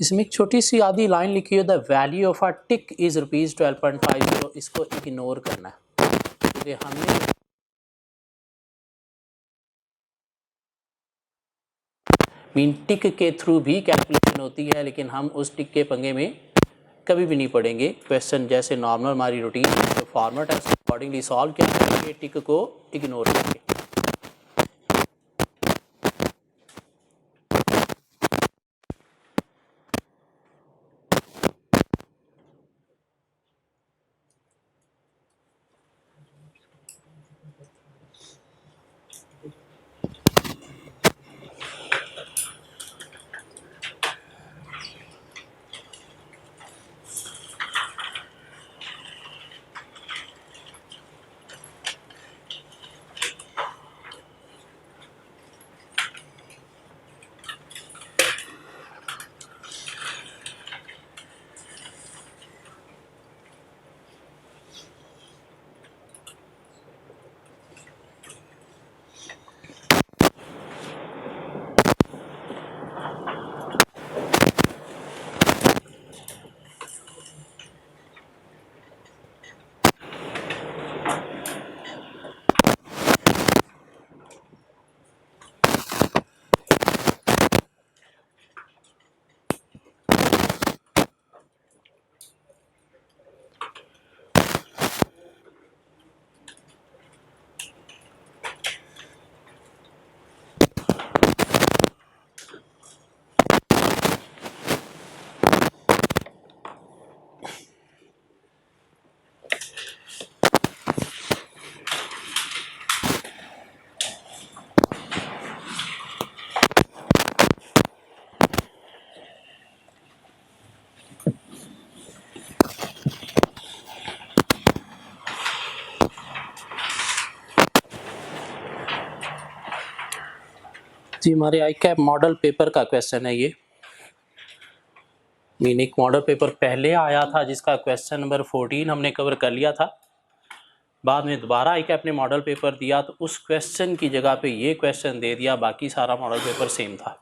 इसमें एक छोटी सी आधी लाइन लिखी है, the value of a tick is ₹12.50, इसको इग्नोर करना है, क्योंकि हमने मीन टिक के थ्रू भी कैलकुलेशन होती है, लेकिन हम उस टिक के पंगे में कभी भी नहीं पड़ेंगे। क्वेश्चन जैसे नॉर्मल हमारी रूटीन जो फॉर्मेट है अकॉर्डिंगली सॉल्व किया, टिक को इग्नोर करेंगे। जी हमारे आई कैप मॉडल पेपर का क्वेश्चन है ये। मीन एक मॉडल पेपर पहले आया था जिसका क्वेश्चन नंबर 14 हमने कवर कर लिया था। बाद में दोबारा आई कैप ने मॉडल पेपर दिया तो उस क्वेश्चन की जगह पे ये क्वेश्चन दे दिया, बाकी सारा मॉडल पेपर सेम था।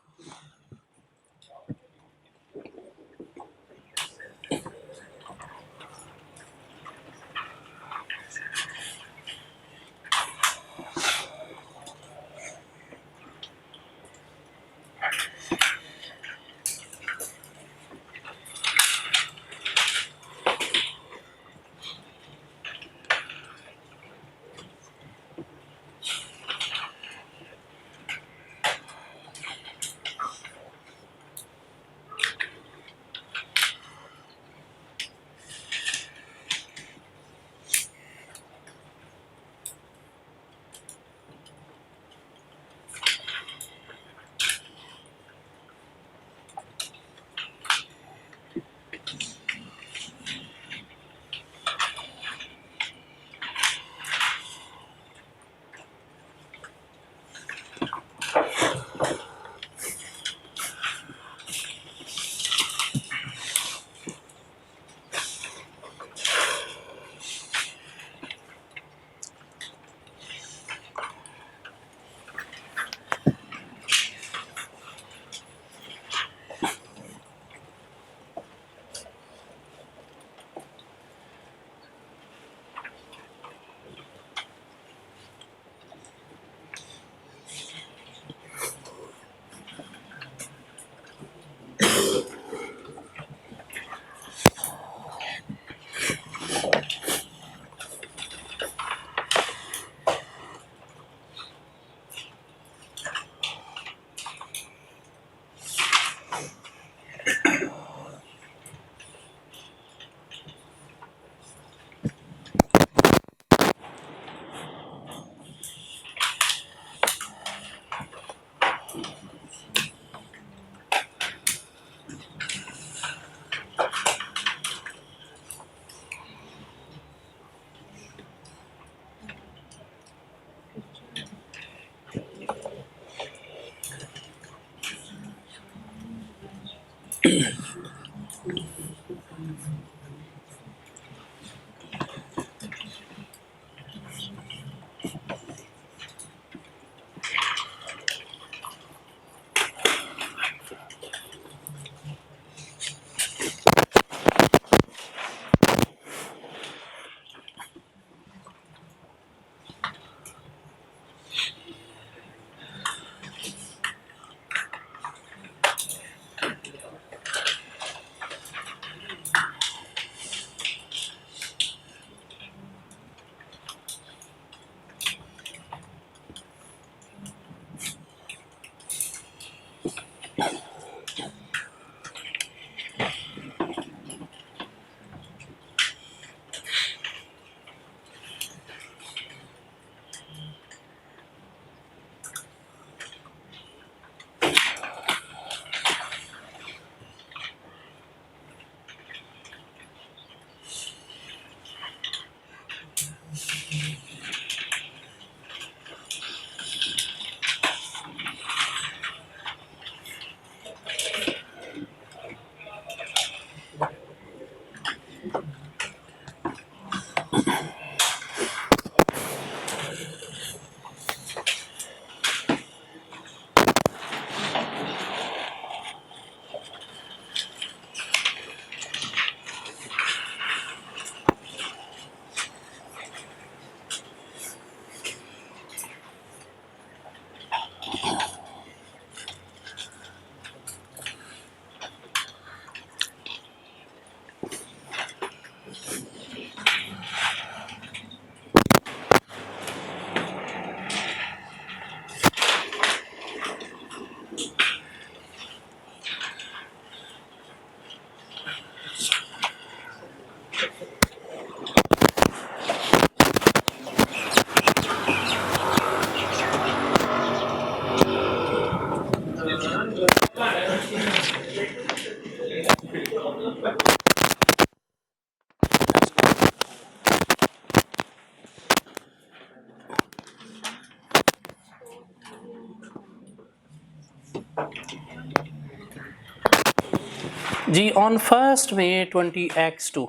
जी on 1 May 20X2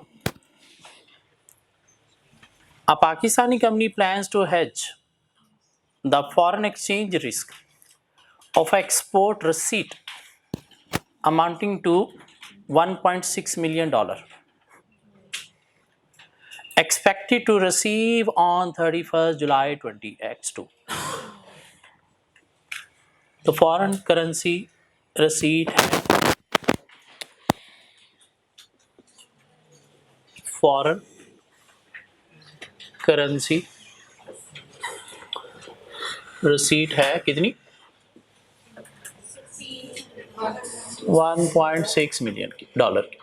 a Pakistani company plans to hedge the foreign exchange risk of export receipt amounting to $1.6 million expected to receive on 31st July 20X2. The foreign currency receipt foreign currency receipt है कितनी 1.6 million dollar की.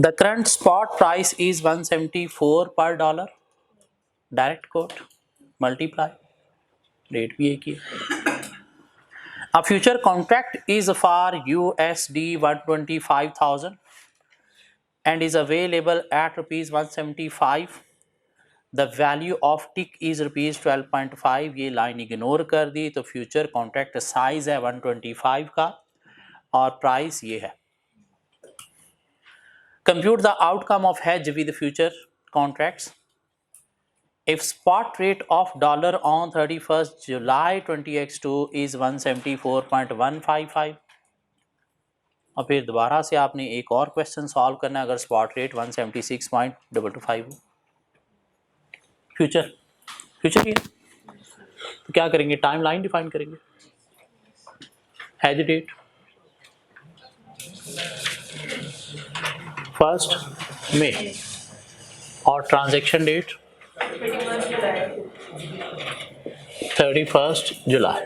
The current spot price is 174 per dollar. Direct quote multiply rate भी एक ही है. A future contract is for USD 125,000 and is available at rupees 175. The value of tick is rupees 12.5. ये line ignore कर दी तो future contract size है 125 का और price ये है. Compute the outcome of hedge with future contracts. If spot rate of dollar on 31st July 20X2 is 174.155 और फिर दोबारा से आपने एक और क्वेश्चन सॉल्व करना है अगर स्पॉट रेट 176.225 हो. फ्यूचर ही है तो क्या करेंगे टाइम लाइन डिफाइन करेंगे. हेज डेट 1 May और transaction date 31st July.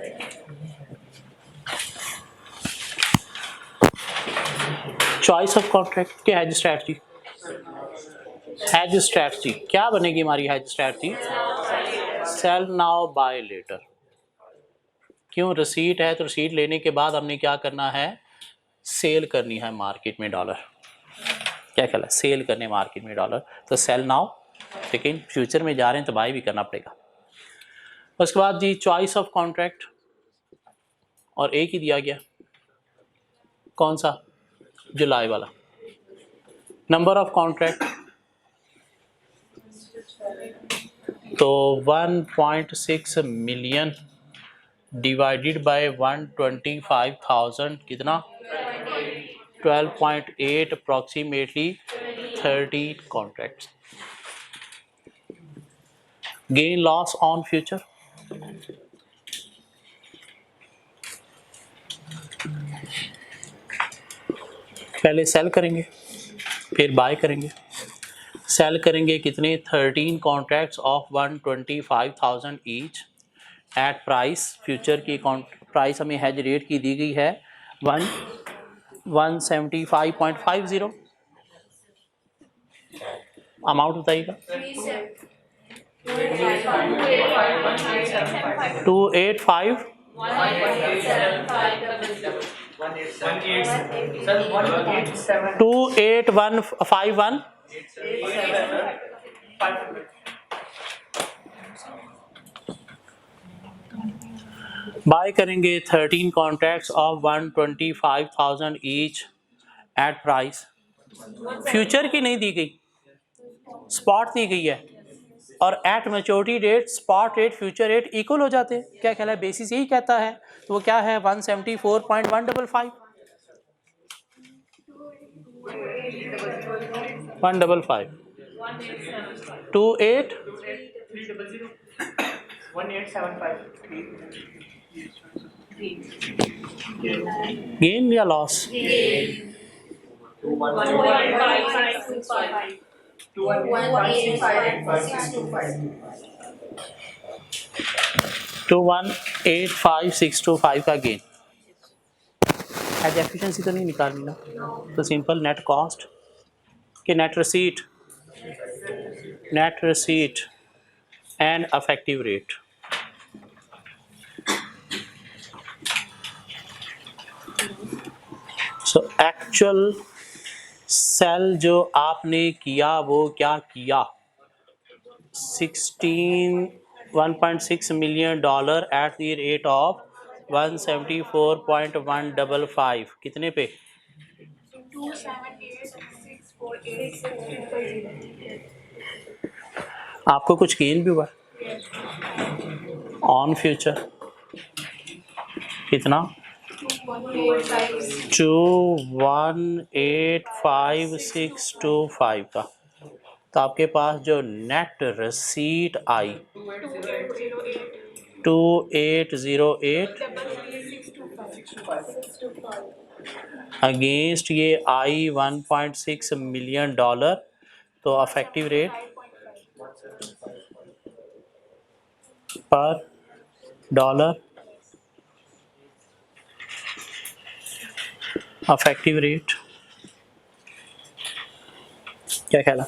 Choice of contract की हेज स्ट्रैटेजी. हेज स्ट्रैटेजी क्या बनेगी हमारी hedge strategy. Sell now buy later. क्यों रिसीट है तो रिसीट लेने के बाद हमने क्या करना है सेल करनी है मार्केट में डॉलर. क्या कहला सेल करने मार्केट में डॉलर तो सेल नाउ. लेकिन फ्यूचर में जा रहे हैं तो बाय भी करना पड़ेगा. उसके बाद जी चॉइस ऑफ कॉन्ट्रैक्ट और एक ही दिया गया कौन सा जुलाई वाला. नंबर ऑफ कॉन्ट्रैक्ट तो 1.6 मिलियन डिवाइडेड बाय 125,000 कितना 12.8 approximately 30 contracts. Gain loss on future पहले सेल करेंगे फिर बाय करेंगे. सेल करेंगे कितने 13 contracts of 125,000 each at price. Future की प्राइस हमें हेज रेट की दी गई है 175.50. अमाउंट बताइएगा 285 28151 बाय करेंगे 13 contracts of 125,000 each at price. Future की नहीं दी गई स्पॉट दी गई है और at maturity rate spot rate future rate equal हो जाते हैं. क्या कहला है बेसिस यही कहता है तो वो क्या है 174.155 155 28 गेन या लॉस 2185625 का गेन. एज एफिशिएंसी तो नहीं निकालनी ना तो सिंपल नेट कॉस्ट के net receipt and effective rate. So actual sale जो आपने किया वो क्या किया 16 $1.6 million at the rate of 174.155 कितने पे? 278,648,250. आपको कुछ गेन भी हुआ ऑन फ्यूचर? कितना? 2185625 का। तो आपके पास जो नेट रसीट आई 2808 अगेंस्ट ये आई $1.6 मिलियन, तो अफेक्टिव रेट पर डॉलर, अफेक्टिव रेट क्या कहला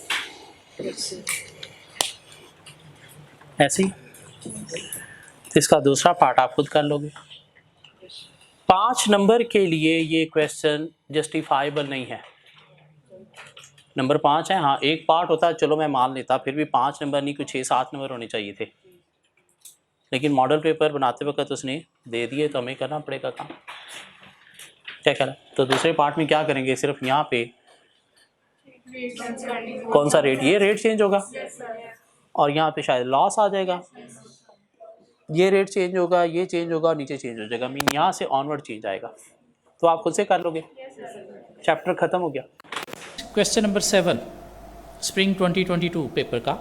ऐसे ही। तो इसका दूसरा पार्ट आप खुद कर लोगे। 5 नंबर के लिए ये क्वेश्चन जस्टिफाइबल नहीं है। नंबर 5 है, हाँ एक पार्ट होता है चलो मैं मान लेता, फिर भी 5 नंबर नहीं कुछ 6-7 नंबर होने चाहिए थे, लेकिन मॉडल पेपर बनाते वक्त उसने दे दिए तो हमें करना पड़ेगा काम। क्या कहना? तो दूसरे पार्ट में क्या करेंगे, सिर्फ यहाँ पे कौन सा रेट, ये रेट चेंज होगा और यहाँ पे शायद लॉस आ जाएगा, ये रेट चेंज होगा, ये चेंज होगा और नीचे चेंज हो जाएगा, मीन यहाँ से ऑनवर्ड चेंज आएगा। तो आप खुद से कर लोगे, चैप्टर खत्म हो गया। क्वेश्चन नंबर 7 स्प्रिंग 2022 पेपर का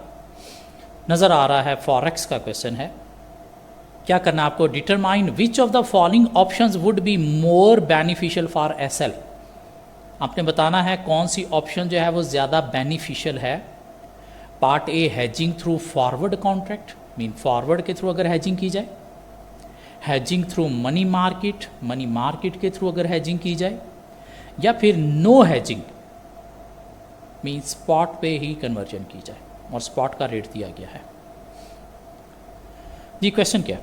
नज़र आ रहा है, फॉरेक्स का क्वेश्चन है। क्या करना है आपको? Determine which of the following options would be more beneficial for SL. आपने बताना है कौन सी ऑप्शन जो है वो ज़्यादा बेनिफिशियल है। Part A, hedging through forward contract, mean forward के थ्रू अगर हेजिंग की जाए, hedging through money market, money market के थ्रू अगर हेजिंग की जाए, या फिर नो हेजिंग मीन स्पॉट पे ही कन्वर्जन की जाए और स्पॉट का रेट दिया गया है। जी क्वेश्चन क्या?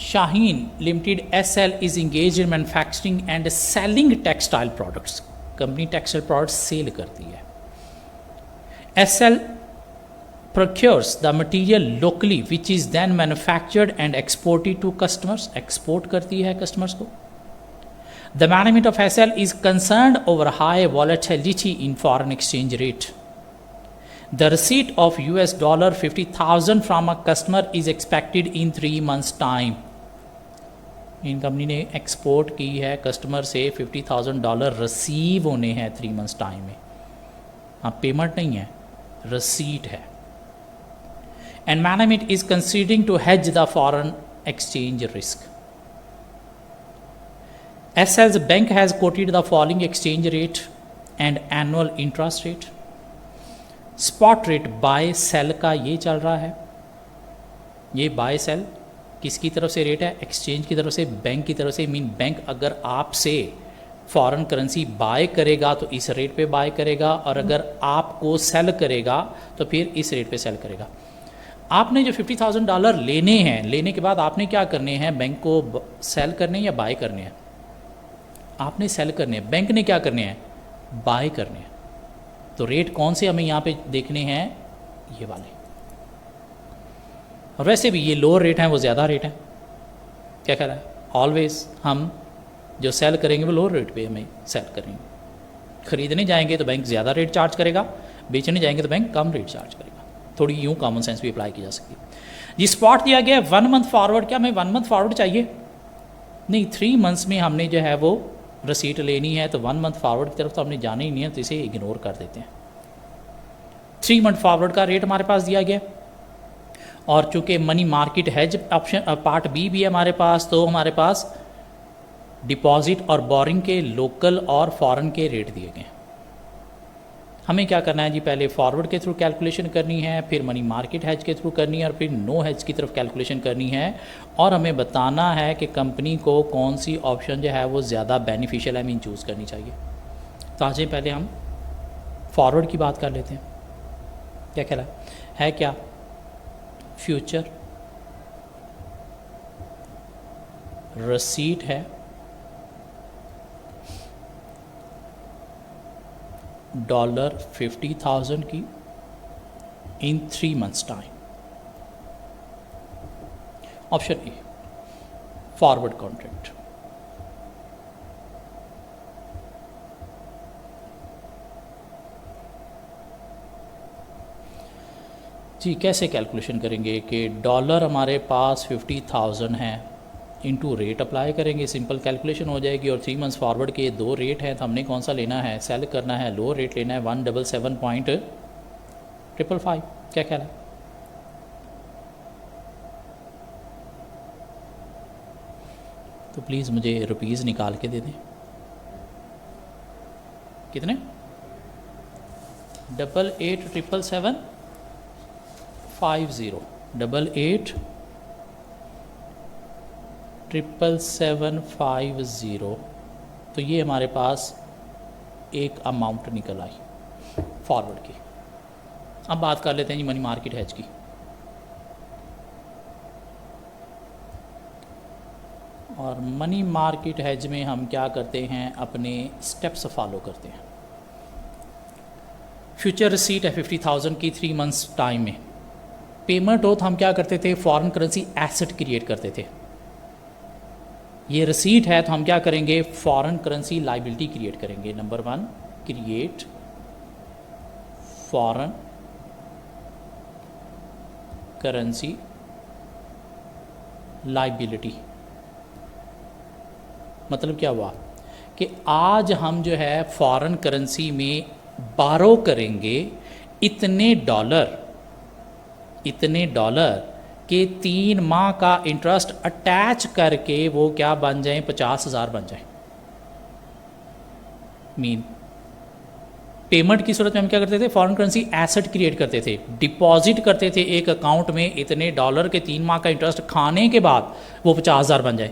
Shaheen limited SL is engage in manufacturing and selling textile products. Company textile products sell करती है। SL procures the material locally which is then manufactured and exported to customers, export करती है कस्टमर्स को। The management of SL is concerned over high volatility in foreign exchange rate. The receipt of $50,000 from a customer is expected in 3 months time. In company ने export की है, customer से $50,000 receive होने हैं 3 months time में। हाँ payment नहीं है, रसीट है। And management is considering to hedge the foreign exchange risk. SL's bank has quoted the following exchange rate and annual interest rate. Spot rate buy sell का ये चल रहा है, ये बाय सेल किसकी तरफ से रेट है? एक्सचेंज की तरफ से, बैंक की तरफ से। मीन बैंक अगर आपसे फॉरेन करेंसी बाय करेगा तो इस रेट पे बाय करेगा, और अगर आपको सेल करेगा तो फिर इस रेट पे सेल करेगा। आपने जो $50,000 लेने हैं, लेने के बाद आपने क्या करने हैं? बैंक को सेल करने या बाय करने हैं? आपने सेल करने हैं। बैंक ने क्या करने हैं? बाय करने हैं। तो रेट कौन से हमें यहाँ पे देखने हैं? ये वाले। और वैसे भी ये लोअर रेट हैं, वो ज़्यादा रेट हैं। क्या कह रहा है? ऑलवेज हम जो सेल करेंगे वो लोअर रेट पे हमें सेल करेंगे। खरीदने जाएंगे तो बैंक ज़्यादा रेट चार्ज करेगा, बेचने जाएंगे तो बैंक कम रेट चार्ज करेगा। थोड़ी यूँ कॉमन सेंस भी अप्लाई की जा सकती है। जी स्पॉट दिया गया है 1 मंथ फॉरवर्ड। क्या हमें 1 मंथ फॉरवर्ड चाहिए? नहीं, 3 मंथ्स में हमने जो है वो रसीट लेनी है, तो 1 मंथ फॉरवर्ड की तरफ तो हमने जाना ही नहीं है, तो इसे इग्नोर कर देते हैं। 3 मंथ फॉरवर्ड का रेट हमारे पास दिया गया, और चूँकि money market hedge option part B भी है हमारे पास, तो हमारे पास डिपॉजिट और बोरिंग के लोकल और फॉरेन के रेट दिए गए हैं। हमें क्या करना है जी? पहले फॉरवर्ड के थ्रू कैलकुलेशन करनी है, फिर मनी मार्केट हैज के थ्रू करनी है, और फिर नो हैज की तरफ कैलकुलेशन करनी है, और हमें बताना है कि कंपनी को कौन सी ऑप्शन जो है वो ज़्यादा बेनिफिशियल है, मीन चूज़ करनी चाहिए। तो आज पहले हम फॉरवर्ड की बात कर लेते हैं। क्या कह रहा है क्या? फ्यूचर रसीट है $50,000 की in 3 months time. Option A forward contract. जी कैसे कैलकुलेशन करेंगे कि डॉलर हमारे पास 50,000 है, इनटू रेट अप्लाई करेंगे, सिंपल कैलकुलेशन हो जाएगी। और 3 मंथ्स फॉरवर्ड के 2 रेट हैं, तो हमने कौन सा लेना है, सेल करना है, लो रेट लेना है 177.555। क्या ख्याल है? तो प्लीज़ मुझे रुपीज़ निकाल के दे दें। कितने? 88,777.50 88,777.50। तो ये हमारे पास एक अमाउंट निकल आई फॉरवर्ड की। अब बात कर लेते हैं जी मनी मार्केट हेज की। और मनी मार्केट हेज में हम क्या करते हैं, अपने स्टेप्स फॉलो करते हैं। फ्यूचर रिसीट है 50,000 की 3 मंथ्स टाइम में। पेमेंट हो तो हम क्या करते थे, फॉरेन करेंसी एसेट क्रिएट करते थे। ये रिसीट है तो हम क्या करेंगे, फॉरेन करेंसी लाइबिलिटी क्रिएट करेंगे। Number 1 create foreign currency liability. मतलब क्या हुआ कि आज हम जो है फॉरेन करेंसी में बारो करेंगे इतने डॉलर के 3 माह का इंटरेस्ट अटैच करके वो क्या बन जाए, 50,000 बन जाए। मीन पेमेंट की सूरत में हम क्या करते थे, फॉरेन करेंसी एसेट क्रिएट करते थे, डिपॉजिट करते थे एक अकाउंट में इतने डॉलर के 3 माह का इंटरेस्ट खाने के बाद वो 50,000 बन जाए।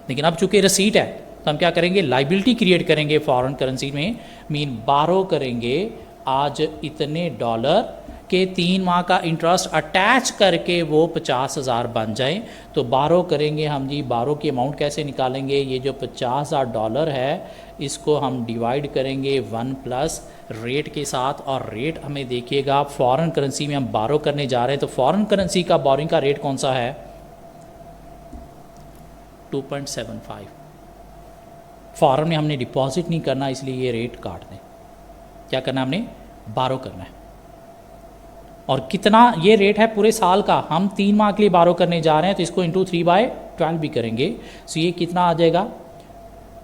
लेकिन अब चूंकि रसीट है तो हम क्या करेंगे, लाइबिलिटी क्रिएट करेंगे फॉरेन करेंसी में। मीन बारो करेंगे आज इतने डॉलर के 3 माह का इंटरेस्ट अटैच करके वो 50,000 बन जाए। तो बारो करेंगे हम जी, बारो की अमाउंट कैसे निकालेंगे, ये जो 50,000 डॉलर है इसको हम डिवाइड करेंगे 1 प्लस रेट के साथ। और रेट हमें देखिएगा, फॉरेन करेंसी में हम बारो करने जा रहे हैं तो फॉरेन करेंसी का बोरिंग का रेट कौन सा है, 2.75। फॉरेन में हमने डिपॉजिट नहीं करना, इसलिए ये रेट काट दें। क्या करना है, हमने बारो करना है। और कितना ये रेट है पूरे साल का, हम 3 माह के लिए बारो करने जा रहे हैं तो इसको इंटू 3/12 भी करेंगे। सो ये कितना आ जाएगा,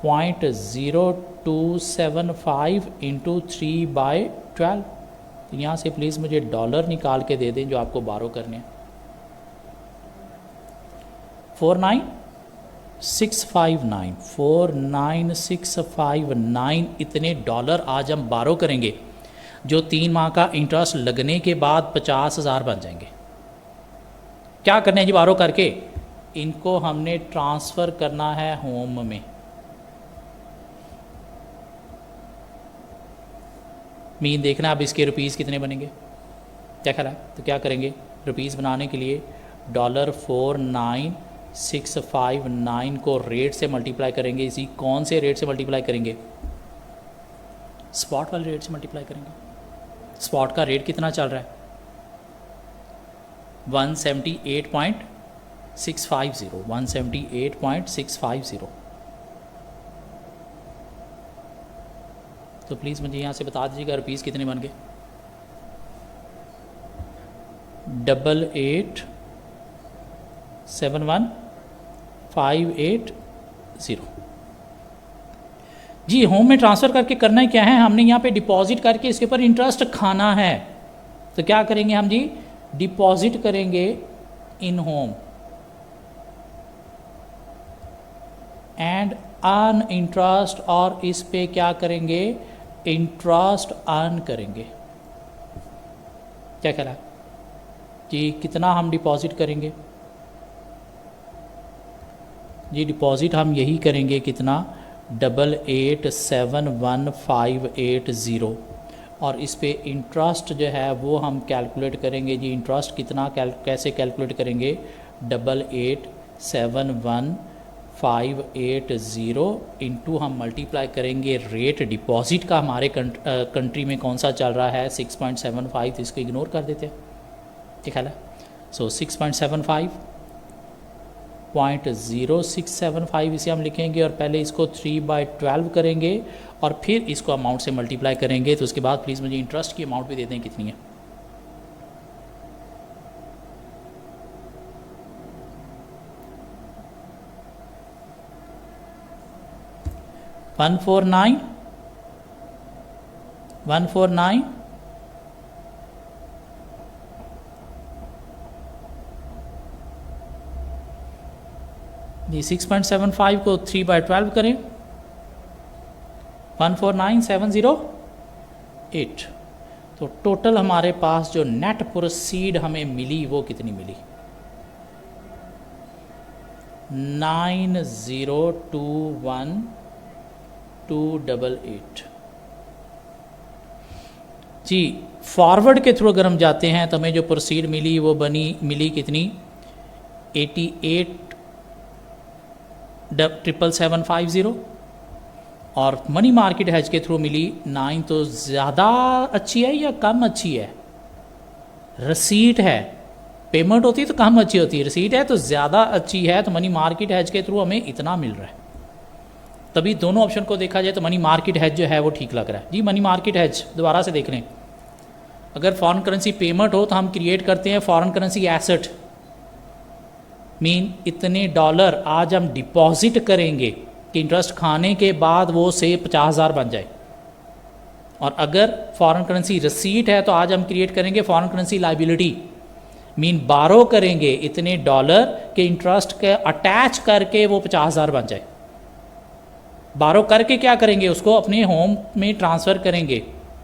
0.0275 इंटू 3/12। तो यहाँ से प्लीज़ मुझे डॉलर निकाल के दे दें जो आपको बारो करने हैं। 49659 इतने डॉलर आज हम बारो करेंगे जो 3 माह का इंटरेस्ट लगने के बाद 50,000 बन जाएंगे। क्या करना है जी, बारो करके इनको हमने ट्रांसफ़र करना है होम में। मीन देखना अब इसके रुपीज़ कितने बनेंगे, क्या ख्याल है। तो क्या करेंगे, रुपीज़ बनाने के लिए $49659 को रेट से मल्टीप्लाई करेंगे। इसी कौन से रेट से मल्टीप्लाई करेंगे, स्पॉट वाले रेट से मल्टीप्लाई करेंगे। स्पॉट का रेट कितना चल रहा है, 178.650। तो प्लीज़ मुझे यहाँ से बता दीजिएगा रुपीज़ कितने बन गए, 88,71580। जी होम में ट्रांसफ़र करके करना ही क्या है, हमने यहाँ पे डिपॉजिट करके इसके ऊपर इंटरेस्ट खाना है। तो क्या करेंगे हम जी, डिपॉजिट करेंगे इन होम एंड अर्न इंटरेस्ट, और इस पे क्या करेंगे, इंटरेस्ट अर्न करेंगे। क्या कह रहा है जी, कितना हम डिपॉजिट करेंगे जी, डिपॉजिट हम यही करेंगे कितना, 88,71580। और इस पे इंटरेस्ट जो है वो हम कैलकुलेट करेंगे जी। इंटरेस्ट कितना कैसे कैलकुलेट करेंगे, 88,71580 इंटू हम मल्टीप्लाई करेंगे रेट डिपॉजिट का हमारे कंट्री में कौन सा चल रहा है, 6.75। इसको इग्नोर कर देते हैं, ठीक है। सो 6.75 0.0675 इसे हम लिखेंगे और पहले इसको 3/12 करेंगे और फिर इसको अमाउंट से मल्टीप्लाई करेंगे। तो उसके बाद प्लीज़ मुझे इंटरेस्ट की अमाउंट भी दे दें कितनी है। वन फोर नाइन 149 ये 6.75 को 3/12 करें 149,708। तो टोटल हमारे पास जो नेट प्रोसीड हमें मिली वो कितनी मिली 9,021,288 जी। फॉरवर्ड के थ्रू अगर हम जाते हैं तो हमें जो प्रोसीड मिली वो मिली कितनी 88,777,50 और मनी मार्केट हैज के थ्रू मिली 9। तो ज़्यादा अच्छी है या कम अच्छी है? रसीट है, पेमेंट होती तो कम अच्छी होती है, रसीट है तो ज़्यादा अच्छी है। तो मनी मार्केट हैज के थ्रू हमें इतना मिल रहा है। तभी दोनों ऑप्शन को देखा जाए तो मनी मार्केट हैज जो है वो ठीक लग रहा है जी। मनी मार्केट हैज दोबारा से देख लें, अगर फॉरेन करेंसी पेमेंट हो तो हम क्रिएट करते हैं फॉरेन करेंसी एसेट, मीन इतने डॉलर आज हम डिपॉजिट करेंगे कि इंटरेस्ट खाने के बाद वो से 50,000 बन जाए। और अगर फॉरेन करेंसी रसीट है तो आज हम क्रिएट करेंगे फॉरेन करेंसी लाइबिलिटी, मीन बारो करेंगे इतने डॉलर के इंटरेस्ट के अटैच करके वो 50,000 बन जाए। बारो करके क्या करेंगे, उसको अपने होम में ट्रांसफ़र करेंगे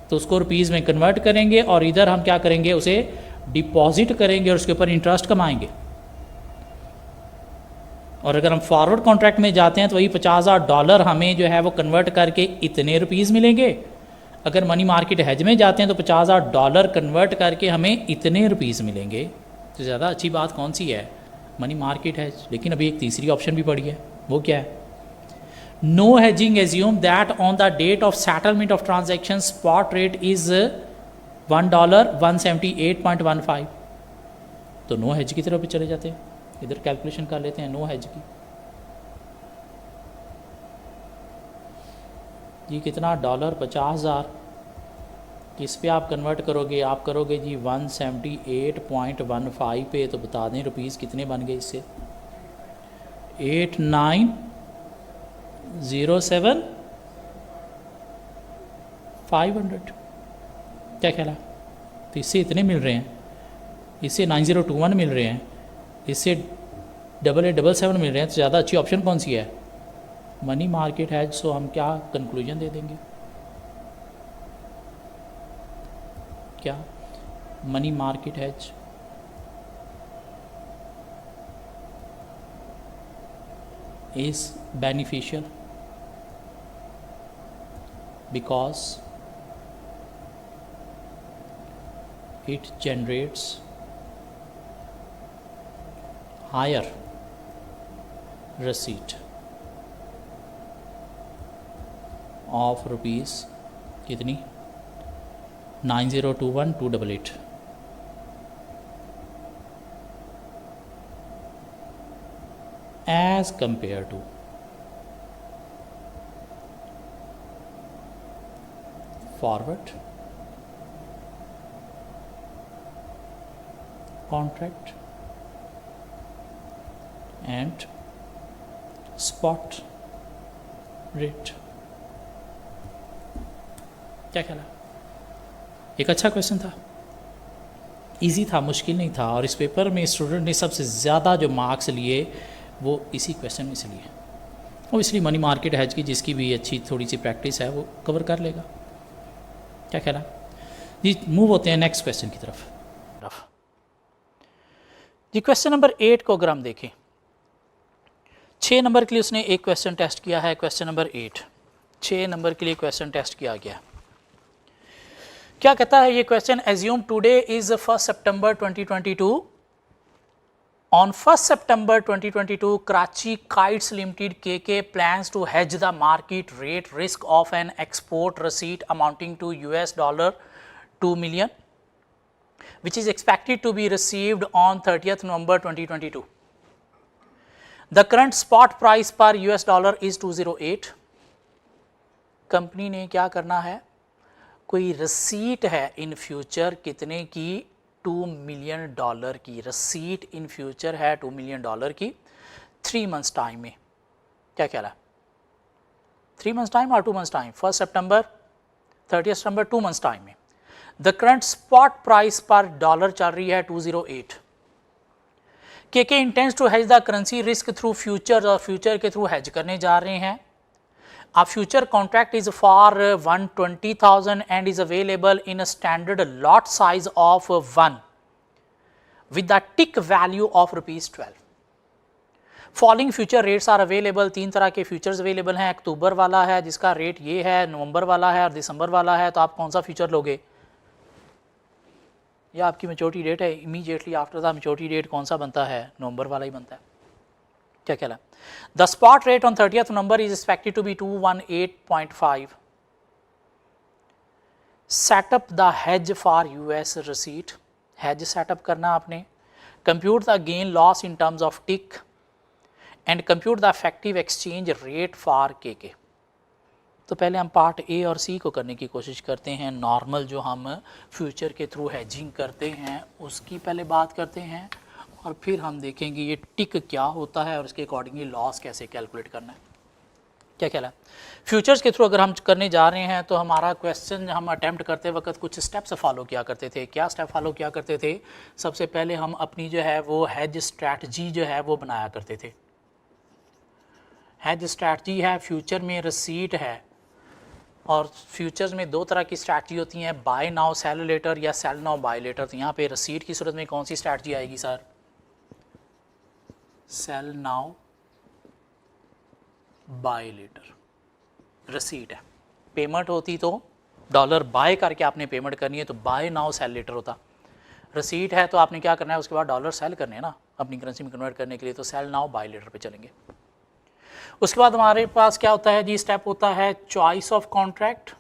तो उसको रुपीज़ में कन्वर्ट करेंगे और इधर हम क्या करेंगे उसे डिपॉजिट करेंगे और उसके ऊपर इंटरेस्ट कमाएंगे। और अगर हम फॉरवर्ड कॉन्ट्रैक्ट में जाते हैं तो वही 50,000 डॉलर हमें जो है वो कन्वर्ट करके इतने रुपीज़ मिलेंगे। अगर मनी मार्केट हैज में जाते हैं तो 50,000 डॉलर कन्वर्ट करके हमें इतने रुपीज़ मिलेंगे। तो ज़्यादा अच्छी बात कौन सी है? Money market has. लेकिन अभी एक तीसरी ऑप्शन भी पड़ी है, वो क्या है? No hedging assume that on the date of settlement of transaction spot rate is $1.178.15। तो नो hedge की तरफ भी चले जाते हैं, इधर कैलकुलेशन कर लेते हैं नो hedge की। जी कितना डॉलर 50,000 किस पे आप कन्वर्ट करोगे? आप करोगे जी 178.15 पे। तो बता दें रुपीज़ कितने बन गए इससे 8907,500। क्या ख्याल है? तो इससे इतने मिल रहे हैं, इससे 9021 मिल रहे हैं, इससे 8877 मिल रहे हैं। तो ज़्यादा अच्छी ऑप्शन कौन सी है? Money market has. सो हम क्या कंक्लूजन दे देंगे? क्या money market has is beneficial because it generates higher receipt of rupees कितनी 9021,288 as compared to forward contract and spot rate। क्या ख्याल है? एक अच्छा क्वेश्चन था, इजी था, मुश्किल नहीं था। और इस पेपर में स्टूडेंट ने सबसे ज़्यादा जो मार्क्स लिए वो इसी क्वेश्चन में से लिए। और इसलिए मनी मार्केट हैज की जिसकी भी अच्छी थोड़ी सी प्रैक्टिस है वो कवर कर लेगा। क्या ख्याल है जी? मूव होते हैं नेक्स्ट क्वेश्चन की तरफ। जी क्वेश्चन नंबर 8 को अगर हम देखें, 6 नंबर के लिए उसने एक क्वेश्चन टेस्ट किया है। क्वेश्चन नंबर 8 6 नंबर के लिए क्वेश्चन टेस्ट किया गया। क्या कहता है ये question? Assume today is 1 September 2022। On 1st September 2022, Karachi Kites Limited KK plans to hedge the market rate risk of an export receipt amounting to $2 million, which is expected to be received on 30th November 2022. The current spot price पर US dollar is 208। Company ने क्या करना है, कोई receipt है in future कितने की, $2 million की रसीट इन फ्यूचर है $2 मिलियन की 3 मंथ्स टाइम में। क्या कह रहा है, 3 मंथ्स टाइम और 2 मंथ्स टाइम, 1 सितंबर 30 सितंबर, 2 मंथ्स टाइम में। द करंट स्पॉट प्राइस पर डॉलर चल रही है 208। KK intends to hedge the currency risk through future, और फ्यूचर के थ्रू हेज करने जा रहे हैं। A future contract is for 120,000 and is available in a standard lot size of 1 with the tick value of ₹12. Falling future rates are available। 3 तरह के futures available हैं। अक्टूबर वाला है जिसका रेट ये है, नवंबर वाला है और दिसंबर वाला है। तो आप कौन सा फ्यूचर लोगे, या आपकी मैच्योरिटी डेट है immediately after the maturity date कौन सा बनता है, नवंबर वाला ही बनता है। क्या कहला, the spot rate on 30th नवंबर is expected to be 218.5। Setup the hedge for US receipt, hedge setup करना आपने। Compute the gain loss in terms of tick and compute the effective exchange rate for KK। तो पहले हम part A और C को करने की कोशिश करते हैं। नॉर्मल जो हम फ्यूचर के थ्रू हेजिंग करते हैं उसकी पहले बात करते हैं, और फिर हम देखेंगे ये टिक क्या होता है और उसके अकॉर्डिंगली लॉस कैसे कैलकुलेट करना है। क्या कहला है, फ्यूचर्स के थ्रू अगर हम करने जा रहे हैं तो हमारा क्वेश्चन हम अटैम्प्ट करते वक्त कुछ स्टेप्स फॉलो किया करते थे। क्या स्टेप फॉलो किया करते थे, सबसे पहले हम अपनी जो है वो हेज स्ट्रैटजी जो है वो बनाया करते थे। हेज स्ट्रैटजी है, फ्यूचर में रसीट है, और फ्यूचर्स में 2 तरह की स्ट्रैटजी होती हैं, बाय नाउ सेल लेटर या सेल नाउ बाय लेटर। तो यहाँ पे रसीट की सूरत में कौन सी स्ट्रैटजी आएगी sir, sell now buy later. Receipt है, पेमेंट होती तो डॉलर बाय करके आपने पेमेंट करनी है तो बाय नाउ सेल लेटर होता। रसीट है तो आपने क्या करना है, उसके बाद डॉलर सेल करने हैं ना अपनी करेंसी में कन्वर्ट करने के लिए, तो सेल नाउ बाय लेटर पे चलेंगे। उसके बाद हमारे पास क्या होता है जी, स्टेप होता है choice of contract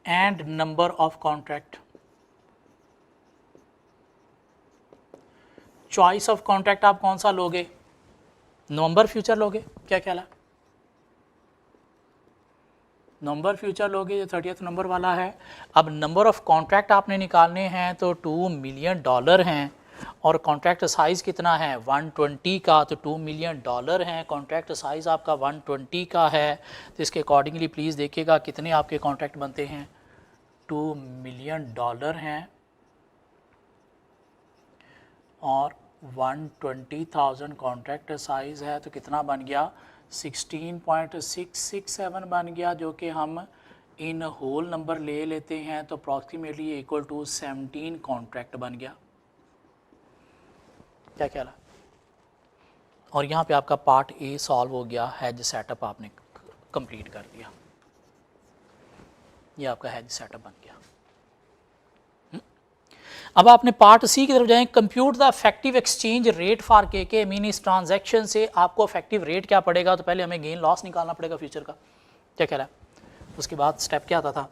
and number of contract. Choice of contract आप कौन सा लोगे, नवंबर फ्यूचर लोगे, क्या ख्याल है, नवंबर फ्यूचर लोगे जो 30th नंबर वाला है। अब नंबर ऑफ कॉन्ट्रैक्ट आपने निकालने हैं तो $2 मिलियन हैं, और कॉन्ट्रैक्ट साइज़ कितना है 120 का, तो $2 मिलियन है, कॉन्ट्रैक्ट साइज़ आपका 120 का है। तो इसके अकॉर्डिंगली प्लीज़ देखिएगा कितने आपके कॉन्ट्रैक्ट बनते हैं, $2 मिलियन हैं और 120,000 कॉन्ट्रैक्ट साइज़ है, तो कितना बन गया 16.667 बन गया, जो कि हम इन होल नंबर ले लेते हैं तो अप्रॉक्सीमेटली इक्वल टू 17 कॉन्ट्रैक्ट बन गया। क्या ख्याल है, और यहाँ पे आपका पार्ट A सॉल्व हो गया, हेज सेटअप आपने कंप्लीट कर दिया, ये आपका हेज सेटअप बन गया। अब आपने पार्ट C की तरफ जाएं, compute the effective exchange rate for KK। Mean इस ट्रांजैक्शन से आपको इफेक्टिव रेट क्या पड़ेगा, तो पहले हमें गेन लॉस निकालना पड़ेगा फ्यूचर का। क्या कह रहा है, उसके बाद स्टेप क्या आता था,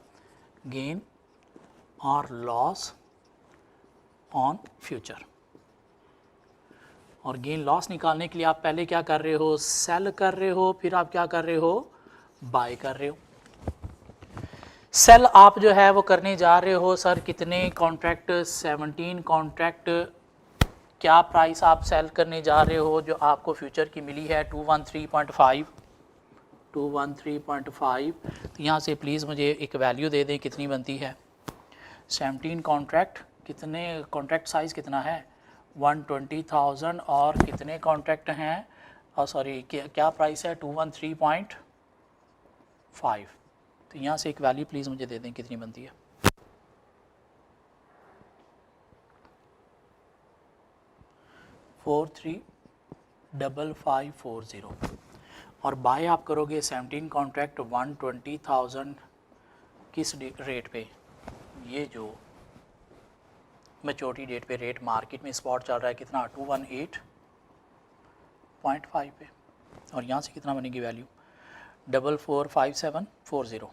गेन और लॉस ऑन फ्यूचर। और गेन लॉस निकालने के लिए आप पहले क्या कर रहे हो, सेल कर रहे हो, फिर आप क्या कर रहे हो, बाय कर रहे हो। सेल आप जो है वो करने जा रहे हो सर कितने कॉन्ट्रैक्ट, 17 कॉन्ट्रैक्ट। क्या प्राइस आप सेल करने जा रहे हो जो आपको फ्यूचर की मिली है 213.5। तो यहाँ से प्लीज़ मुझे एक वैल्यू दे दें कितनी बनती है, 17 कॉन्ट्रैक्ट, कितने कॉन्ट्रैक्ट साइज़ कितना है 120,000, और कितने कॉन्ट्रैक्ट हैं, और सॉरी क्या प्राइस है 213.5। तो यहाँ से एक वैल्यू प्लीज़ मुझे दे दें कितनी बनती है, $435540। और बाय आप करोगे 17 कॉन्ट्रैक्ट 120,000 किस रेट पे, ये जो मैच्योरिटी डेट पे रेट मार्केट में स्पॉट चल रहा है कितना 218.5 पे, और यहाँ से कितना बनेगी वैल्यू 445740,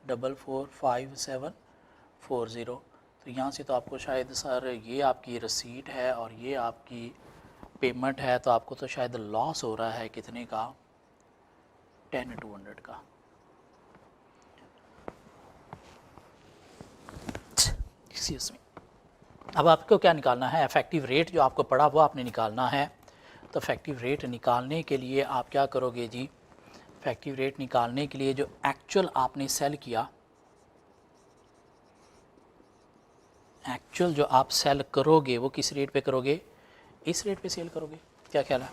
445740। तो यहाँ से तो आपको शायद सर ये आपकी रसीट है और ये आपकी पेमेंट है, तो आपको तो शायद लॉस हो रहा है कितने का, 10,200 का। Excuse me. अब आपको क्या निकालना है, इफेक्टिव रेट जो आपको पड़ा वो आपने निकालना है। तो इफेक्टिव रेट निकालने के लिए आप क्या करोगे जी, इफेक्टिव रेट निकालने के लिए जो एक्चुअल आपने सेल किया, एक्चुअल जो आप सेल करोगे वो किस रेट पे करोगे, इस रेट पे सेल करोगे। क्या ख्याल है,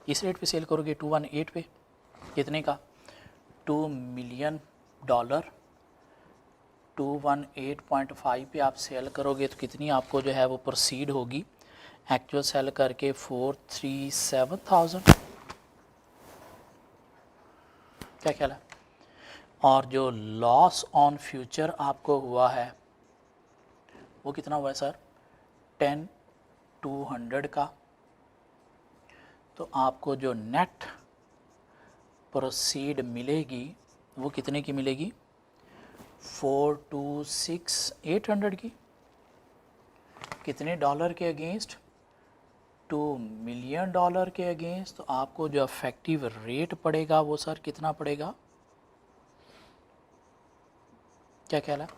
इस रेट पे सेल करोगे 218 पे, कितने का, $2 मिलियन, 218.5 पे आप सेल करोगे तो कितनी आपको जो है वो प्रोसीड होगी, एक्चुअल सेल करके 437,000। क्या ख्याल है। और जो लॉस ऑन फ्यूचर आपको हुआ है वो कितना हुआ है सर, 10,200 का। तो आपको जो नेट प्रोसीड मिलेगी वो कितने की मिलेगी, 426,800 की। कितने डॉलर के अगेंस्ट, $2 मिलियन के अगेंस्ट। तो आपको जो इफेक्टिव रेट पड़ेगा वो सर कितना पड़ेगा, क्या ख्याल है।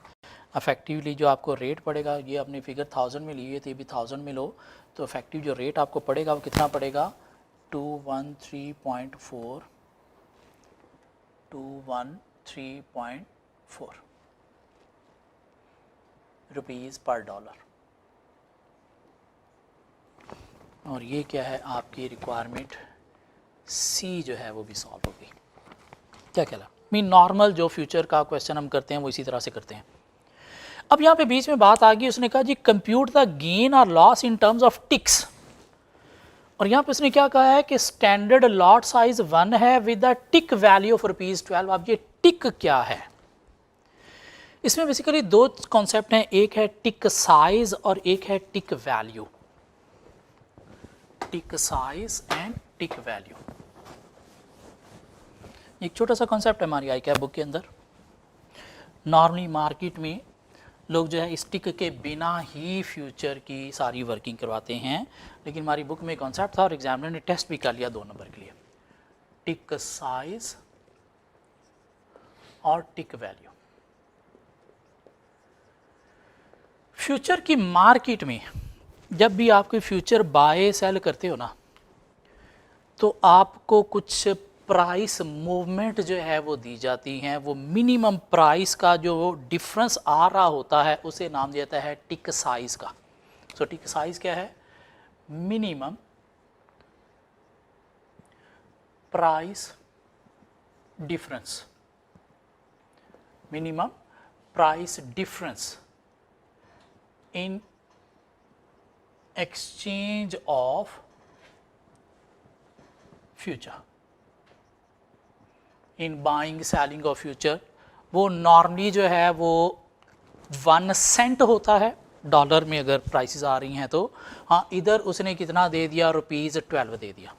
इफेक्टिवली जो आपको रेट पड़ेगा, ये अपनी फिगर 1000 में लिए थे, भी 1000 में लो, तो इफेक्टिव जो रेट आपको पड़ेगा वो कितना पड़ेगा, 213.4 रुपीज़ पर डॉलर। और ये क्या है, आपकी रिक्वायरमेंट सी जो है वो भी सॉल्व हो गई। क्या कहला मीन नॉर्मल जो फ्यूचर का क्वेश्चन हम करते हैं वो इसी तरह से करते हैं। अब यहाँ पे बीच में बात आ गई, उसने कहा जी कंप्यूट द गेन और loss in terms of ticks. और यहाँ पे उसने क्या कहा है कि स्टैंडर्ड लॉट साइज 1 है with the tick value of ₹12। अब ये टिक क्या है, इसमें बेसिकली दो कॉन्सेप्ट हैं, एक है टिक साइज और एक है tick value. Tick size and tick value एक छोटा सा कॉन्सेप्ट है हमारी आई कैप बुक के अंदर। नॉर्मली मार्केट में लोग जो है इस टिक के बिना ही फ्यूचर की सारी वर्किंग करवाते हैं, लेकिन हमारी बुक में कॉन्सेप्ट था और एग्जामिनर ने टेस्ट भी कर लिया 2 नंबर के लिए, टिक साइज और टिक वैल्यू। फ्यूचर की मार्केट में जब भी आप कोई फ्यूचर बाय सेल करते हो ना, तो आपको कुछ प्राइस मूवमेंट जो है वो दी जाती हैं। वो मिनिमम प्राइस का जो डिफरेंस आ रहा होता है उसे नाम दिया जाता है टिक साइज का। सो टिक साइज क्या है, minimum price difference, minimum price difference in exchange of future, in buying selling of future. वो नॉर्मली जो है वो 1 सेंट होता है डॉलर में अगर प्राइसेस आ रही हैं तो। हाँ, इधर उसने कितना दे दिया, ₹12 दे दिया।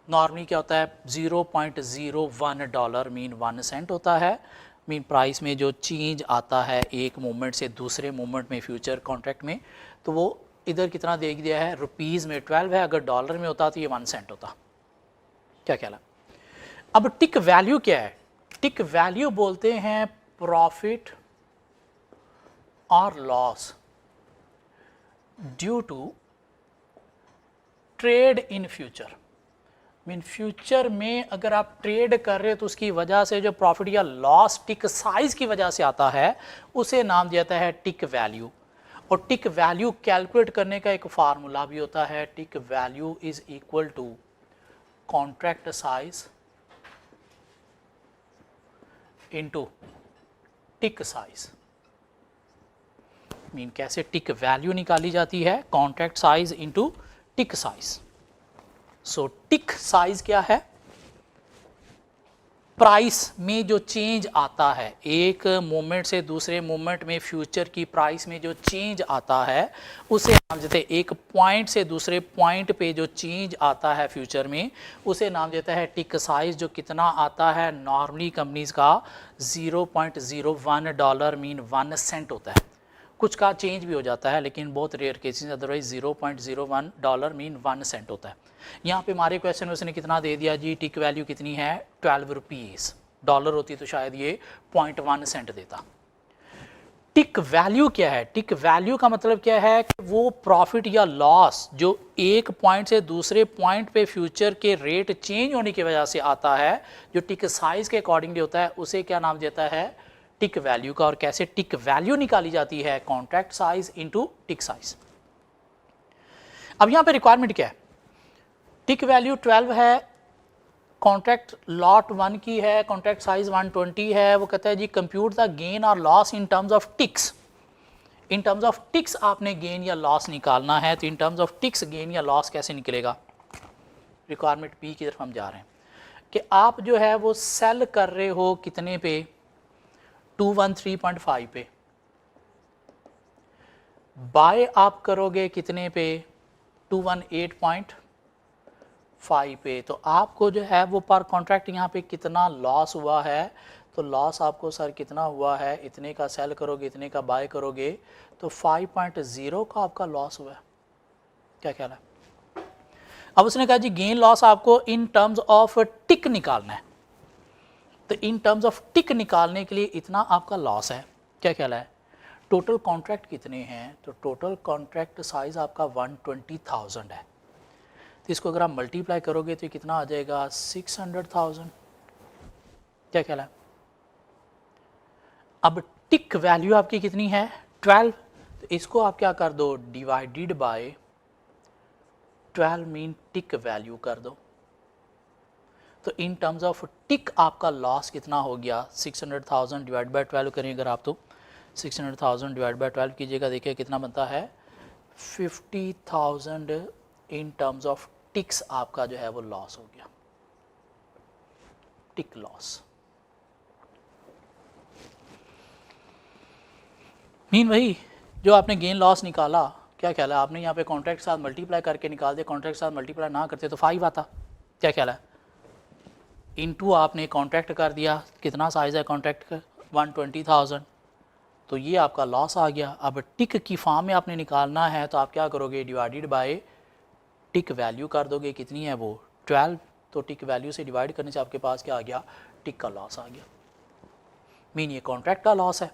नॉर्मली क्या होता है, $0.01 मीन 1 सेंट होता है। मीन प्राइस में जो चेंज आता है एक मोमेंट से दूसरे मोमेंट में फ्यूचर कॉन्ट्रैक्ट में, तो वो इधर कितना दे दिया है, रुपीज़ में 12 है, अगर डॉलर में होता तो ये 1 सेंट होता। क्या ख्याल है। अब टिक वैल्यू क्या है, टिक वैल्यू बोलते हैं प्रॉफिट और loss due to trade in future. Mean future में अगर आप ट्रेड कर रहे हो तो उसकी वजह से जो प्रॉफिट या लॉस टिक साइज की वजह से आता है उसे नाम दिया जाता है टिक वैल्यू। और टिक वैल्यू कैलकुलेट करने का एक फार्मूला भी होता है, tick value is equal to contract size into tick size. Mean कैसे टिक वैल्यू निकाली जाती है, contract size into tick size. So tick size क्या है, प्राइस में जो चेंज आता है एक मोमेंट से दूसरे मोमेंट में, फ्यूचर की प्राइस में जो चेंज आता है उसे नाम देते हैं, एक पॉइंट से दूसरे पॉइंट पे जो चेंज आता है फ्यूचर में उसे नाम देता है टिक साइज। जो कितना आता है नॉर्मली कंपनीज का $0.01 मीन 1 सेंट होता है। कुछ का चेंज भी हो जाता है लेकिन बहुत rare cases, otherwise $0.01 mean 1 cent होता है। यहाँ पे हमारे क्वेश्चन में उसने कितना दे दिया जी, टिक वैल्यू कितनी है 12 रुपीज़, डॉलर होती तो शायद ये 0.1 सेंट देता। टिक वैल्यू क्या है? टिक वैल्यू का मतलब क्या है कि वो प्रॉफिट या लॉस जो एक पॉइंट से दूसरे पॉइंट पे फ्यूचर के रेट चेंज होने की वजह से आता है, जो टिक साइज के अकॉर्डिंगली होता है, उसे क्या नाम देता है? टिक वैल्यू का। और कैसे टिक वैल्यू निकाली जाती है? Contract size into tick size. अब यहाँ पे रिक्वायरमेंट क्या है? टिक वैल्यू 12 है, कॉन्ट्रैक्ट लॉट 1 की है, कॉन्ट्रैक्ट साइज 120 है। वो कहता है जी कंप्यूट द गेन और loss in terms of ticks. In terms of ticks आपने गेन या लॉस निकालना है, तो in terms of ticks gain या लॉस कैसे निकलेगा? रिक्वायरमेंट बी की तरफ हम जा रहे हैं कि आप जो है वो सेल कर रहे हो कितने पे? 213.5 पे। बाय आप करोगे कितने पे? 218.5 पे। तो आपको जो है वो पर कॉन्ट्रैक्ट यहाँ पे कितना लॉस हुआ है? तो लॉस आपको सर कितना हुआ है? इतने का सेल करोगे, इतने का बाय करोगे, तो 5.0 का आपका लॉस हुआ है। क्या ख्याल है? अब उसने कहा जी गेन लॉस आपको इन टर्म्स ऑफ टिक निकालना है, तो इन टर्म्स ऑफ टिक निकालने के लिए इतना आपका लॉस है। क्या ख्याल है? टोटल कॉन्ट्रैक्ट कितने हैं? तो टोटल कॉन्ट्रैक्ट साइज आपका 120,000 है। तो इसको अगर आप मल्टीप्लाई करोगे तो कितना आ जाएगा? 600,000। क्या ख्याल है? अब टिक वैल्यू आपकी कितनी है? 12। तो इसको आप क्या कर दो? Divided by 12 mean tick value कर दो। तो इन टर्म्स ऑफ टिक आपका लॉस कितना हो गया? 600,000 डिवाइड बाय 12 करें अगर आप, तो 600,000 डिवाइड बाय 12 कीजिएगा, देखिए कितना बनता है? 50,000 इन टर्म्स ऑफ टिक्स आपका जो है वो लॉस हो गया, टिक लॉस। मीन वही जो आपने गेन लॉस निकाला। क्या ख्याल है? आपने यहाँ पे कॉन्ट्रैक्ट साथ मल्टीप्लाई करके निकाल दिया, कॉन्ट्रैक्ट साथ मल्टीप्लाई ना करते तो 5 आता। क्या ख्याल है? इनटू आपने कॉन्ट्रैक्ट कर दिया, कितना साइज़ है कॉन्ट्रैक्ट का? 120,000। तो ये आपका लॉस आ गया। अब टिक की फॉर्म में आपने निकालना है तो आप क्या करोगे? डिवाइडेड बाय टिक वैल्यू कर दोगे, कितनी है वो? 12। तो टिक वैल्यू से डिवाइड करने से आपके पास क्या आ गया? टिक का लॉस आ गया। मीन ये कॉन्ट्रैक्ट का लॉस है।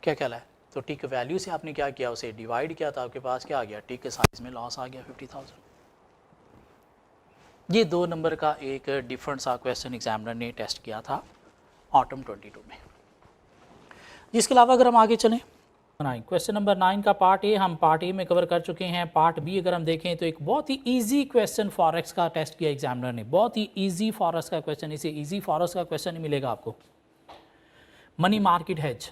क्या ख्याल है? तो टिक वैल्यू से आपने क्या किया? उसे डिवाइड किया, तो आपके पास क्या आ गया? टिक के साइज में लॉस आ गया 50,000। ये 2 नंबर का एक डिफरेंट सा क्वेश्चन एग्जामिनर ने टेस्ट किया था ऑटम 22 में। इसके अलावा अगर हम आगे चलें, क्वेश्चन नंबर 9 का पार्ट ए हम पार्ट ए में कवर कर चुके हैं। पार्ट बी अगर हम देखें तो एक बहुत ही इजी क्वेश्चन फॉरेक्स का टेस्ट किया एग्जामिनर ने, बहुत ही इजी फॉरेक्स का क्वेश्चन। इसे इजी फॉरेक्स का क्वेश्चन नहीं मिलेगा आपको। Money market hedge,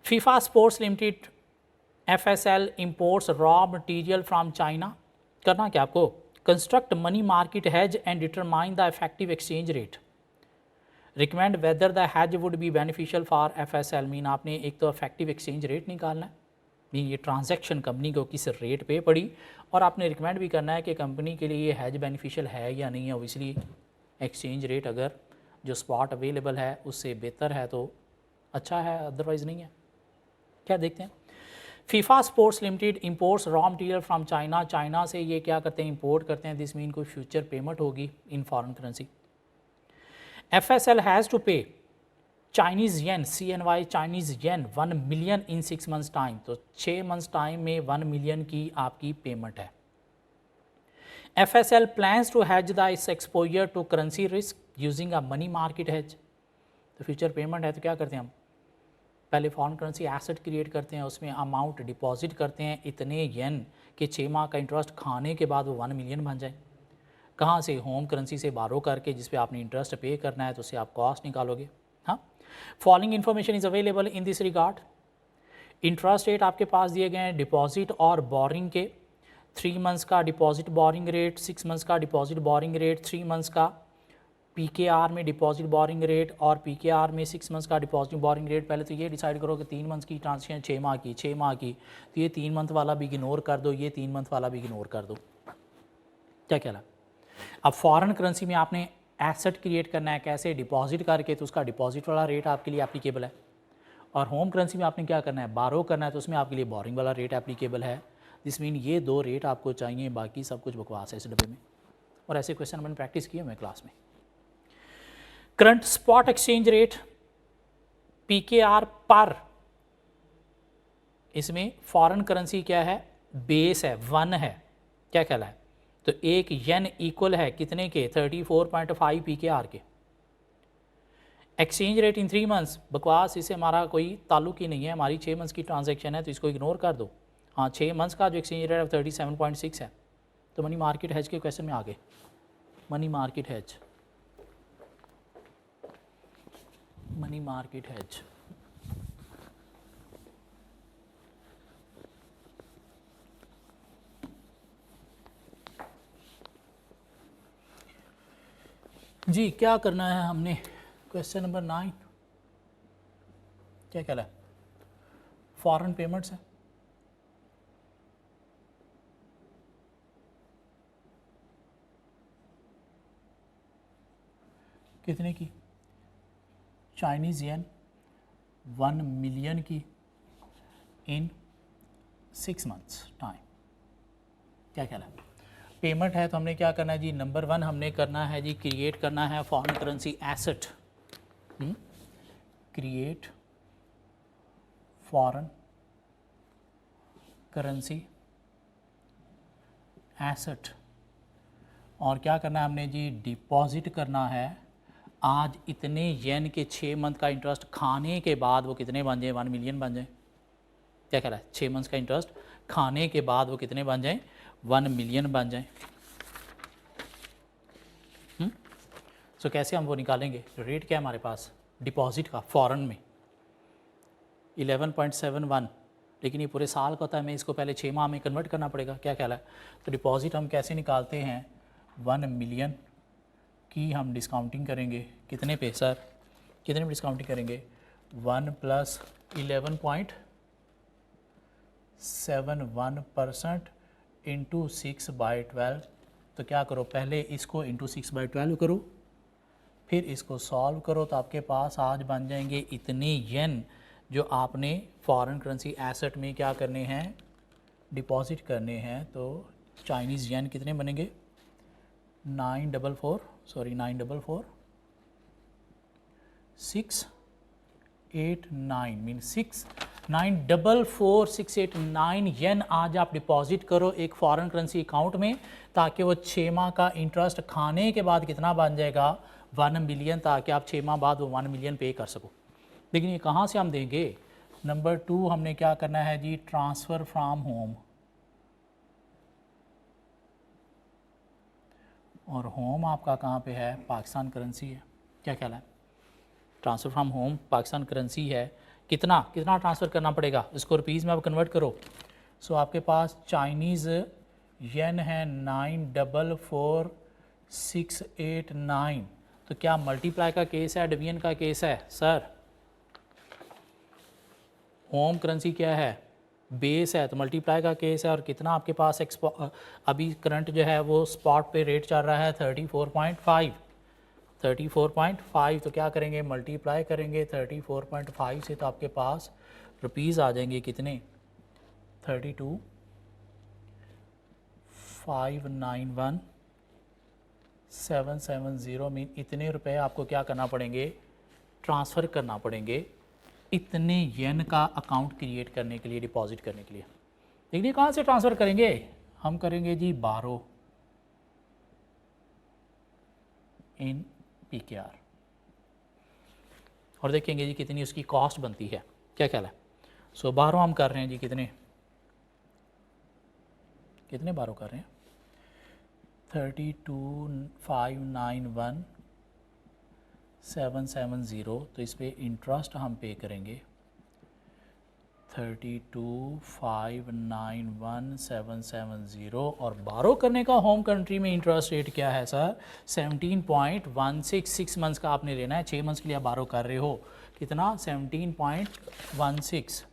FIFA sports limited FSL imports raw material from China. करना क्या आपको? Construct money market hedge and determine the effective exchange rate. Recommend whether the has would be beneficial for FSL। Mean आपने एक तो effective exchange rate निकालना है, mean ये transaction company को किस रेट पे पड़ी, और आपने रिकमेंड भी करना है कि कंपनी के लिए ये हैज बेनिफिशियल है या नहीं है। ओबियसली एक्सचेंज रेट अगर जो स्पॉट अवेलेबल है उससे बेहतर है तो अच्छा है, अदरवाइज़ नहीं है। क्या देखते हैं? FIFA sports limited imports raw material from China. China से ये क्या करते हैं? इंपोर्ट करते हैं। दिस मीन कोई फ्यूचर पेमेंट होगी in foreign currency. FSL has to pay Chinese yen CNY Chinese yen 1 million in 6 months time. तो 6 मंथ्स टाइम में 1 मिलियन की आपकी पेमेंट है। FSL plans to hedge this exposure to currency risk using a money market hedge. तो future payment है तो क्या करते हैं हम? पहले फॉरेन करेंसी एसेट क्रिएट करते हैं, उसमें अमाउंट डिपॉजिट करते हैं इतने येन के 6 माह का इंटरेस्ट खाने के बाद वो 1 मिलियन बन जाए। कहाँ से? होम करेंसी से बारो करके, जिस पे आपने इंटरेस्ट पे करना है, तो उससे आप कॉस्ट निकालोगे। हाँ, following information is available in this regard. Interest rate आपके पास दिए गए हैं डिपॉजिट और बोरिंग के। 3 मंथ्स का डिपॉजिट बोरिंग रेट, 6 मंथ्स का डिपॉजिट बोरिंग रेट, 3 मंथ्स का PKR में डिपॉजिट बोरिंग रेट और PKR में 6 मंथ्स का डिपॉजिट बोरिंग रेट। पहले तो ये डिसाइड करो कि 3 मंथ्स की ट्रांजेक्शन 6 माह की, 6 माह की, तो ये 3 मंथ वाला भी इग्नोर कर दो, ये 3 मंथ वाला भी इग्नोर कर दो। क्या कहला? अब फॉरेन करेंसी में आपने एसेट क्रिएट करना है, कैसे? डिपॉजिट करके, तो उसका डिपॉजिट वाला रेट आपके लिए एप्लीकेबल है। और होम करेंसी में आपने क्या करना है, बारो करना है, तो उसमें आपके लिए बोरिंग वाला रेट एप्लीकेबल है। दिस मीन ये 2 रेट आपको चाहिए, बाकी सब कुछ बकवास है इस डब्बे में। और ऐसे क्वेश्चन मैंने प्रैक्टिस किए हुए क्लास में। Current spot exchange rate PKR पर, इसमें फॉरेन करेंसी क्या है, बेस है, 1 है, क्या कहला है, तो 1 येन इक्वल है कितने के, 34.5 PKR के। एक्सचेंज रेट इन 3 मंथ्स, बकवास, इससे हमारा कोई ताल्लुक ही नहीं है, हमारी 6 मंथ्स की ट्रांजैक्शन है, तो इसको इग्नोर कर दो। हाँ, 6 मंथ्स का जो एक्सचेंज रेट 37.6 है। तो मनी मार्केट हेज के क्वेश्चन में आगे, money market hedge, money market hedge, जी क्या करना है हमने, क्वेश्चन नंबर 9 क्या कहला है, फॉरेन पेमेंट्स है। कितने की, चाइनीज़ येन 1 मिलियन की इन 6 मंथ्स टाइम, क्या कहला है। पेमेंट है तो हमने क्या करना है जी, नंबर 1 हमने करना है जी, क्रिएट करना है foreign currency asset, create foreign currency asset. और क्या करना है हमने जी, डिपॉजिट करना है आज इतने येन के 6 मंथ का इंटरेस्ट खाने के बाद वो कितने बन जाए, 1 मिलियन बन जाए, क्या कह रहा है, 6 मंथ्स का इंटरेस्ट खाने के बाद वो कितने बन जाए, 1 मिलियन बन जाए। सो कैसे हम वो निकालेंगे, रेट क्या है हमारे पास डिपॉजिट का फॉरेन में 11.71, लेकिन ये पूरे साल का होता है, हमें इसको पहले 6 माह में कन्वर्ट करना पड़ेगा, क्या कहला है। तो डिपॉजिट हम कैसे निकालते हैं, 1 मिलियन की हम डिस्काउंटिंग करेंगे कितने पे सर, कितने में डिस्काउंटिंग करेंगे, 1 + 11.71% इंटू 6/12। तो क्या करो, पहले इसको इंटू 6/12 करो, फिर इसको सॉल्व करो, तो आपके पास आज बन जाएंगे इतने येन जो आपने फॉरेन करेंसी एसेट में क्या करने हैं, डिपॉजिट करने हैं। तो चाइनीज़ येन कितने बनेंगे, 944,689 मीन 944,689 येन आज आप डिपॉजिट करो एक फॉरेन करेंसी अकाउंट में, ताकि वो 6 माह का इंटरेस्ट खाने के बाद कितना बन जाएगा, 1 मिलियन, ताकि आप 6 माह बाद वो 1 मिलियन पे कर सको। लेकिन ये कहाँ से हम देंगे, नंबर 2 हमने क्या करना है जी, ट्रांसफ़र फ्रॉम होम, और होम आपका कहाँ पे है, पाकिस्तान करेंसी है, क्या ख्याल है, transfer from home Pakistan currency है। कितना कितना ट्रांसफ़र करना पड़ेगा, इसको रुपीज़ में आप कन्वर्ट करो। सो आपके पास चाइनीज़ येन है 944,689, तो क्या मल्टीप्लाई का केस है, डिवीजन का केस है सर, होम करेंसी क्या है, बेस है, तो मल्टीप्लाई का केस है। और कितना आपके पास अभी करंट जो है वो स्पॉट पे रेट चल रहा है 34.5, तो क्या करेंगे, मल्टीप्लाई करेंगे 34.5 से, तो आपके पास रुपीज़ आ जाएंगे कितने, 32,591,770 मीन इतने रुपए आपको क्या करना पड़ेंगे, ट्रांसफ़र करना पड़ेंगे इतने येन का अकाउंट क्रिएट करने के लिए, डिपॉजिट करने के लिए। देखिए कहाँ से ट्रांसफ़र करेंगे, हम करेंगे जी बारो इन PKR, और देखेंगे जी कितनी उसकी कॉस्ट बनती है, क्या ख्याल है। सो बारो हम कर रहे हैं जी, कितने बारो कर रहे हैं, 32,591,770, तो इस पर इंटरेस्ट हम पे करेंगे 32,591,770, और बारो करने का होम कंट्री में इंटरेस्ट रेट क्या है सर, 17.16, 6 मंथ्स का आपने लेना है, 6 मंथ्स के लिए आप बारो कर रहे हो, कितना 17.16,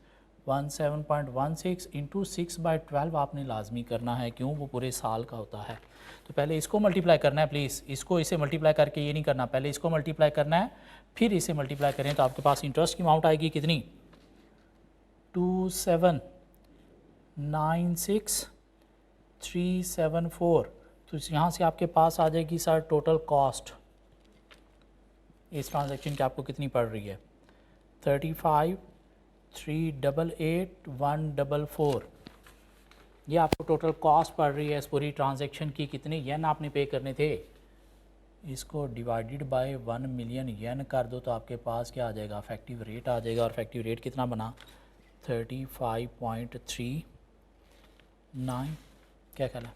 17.16 इंटू 6/12 आपने लाजमी करना है, क्यों, वो पूरे साल का होता है। तो पहले इसको मल्टीप्लाई करना है, प्लीज़ इसको इसे मल्टीप्लाई करके ये नहीं करना, पहले इसको मल्टीप्लाई करना है, फिर इसे मल्टीप्लाई करें, तो आपके पास इंटरेस्ट की अमाउंट आएगी कितनी, 2796,374। तो यहाँ से आपके पास आ जाएगी सर टोटल कॉस्ट इस ट्रांजैक्शन की आपको कितनी पड़ रही है 35,388,144। ये आपको टोटल कॉस्ट पड़ रही है इस पूरी ट्रांजैक्शन की। कितने येन आपने पे करने थे, इसको डिवाइडेड बाय 1 मिलियन येन कर दो तो आपके पास क्या आ जाएगा इफेक्टिव रेट आ जाएगा। और इफेक्टिव रेट कितना बना 35.39। क्या कहला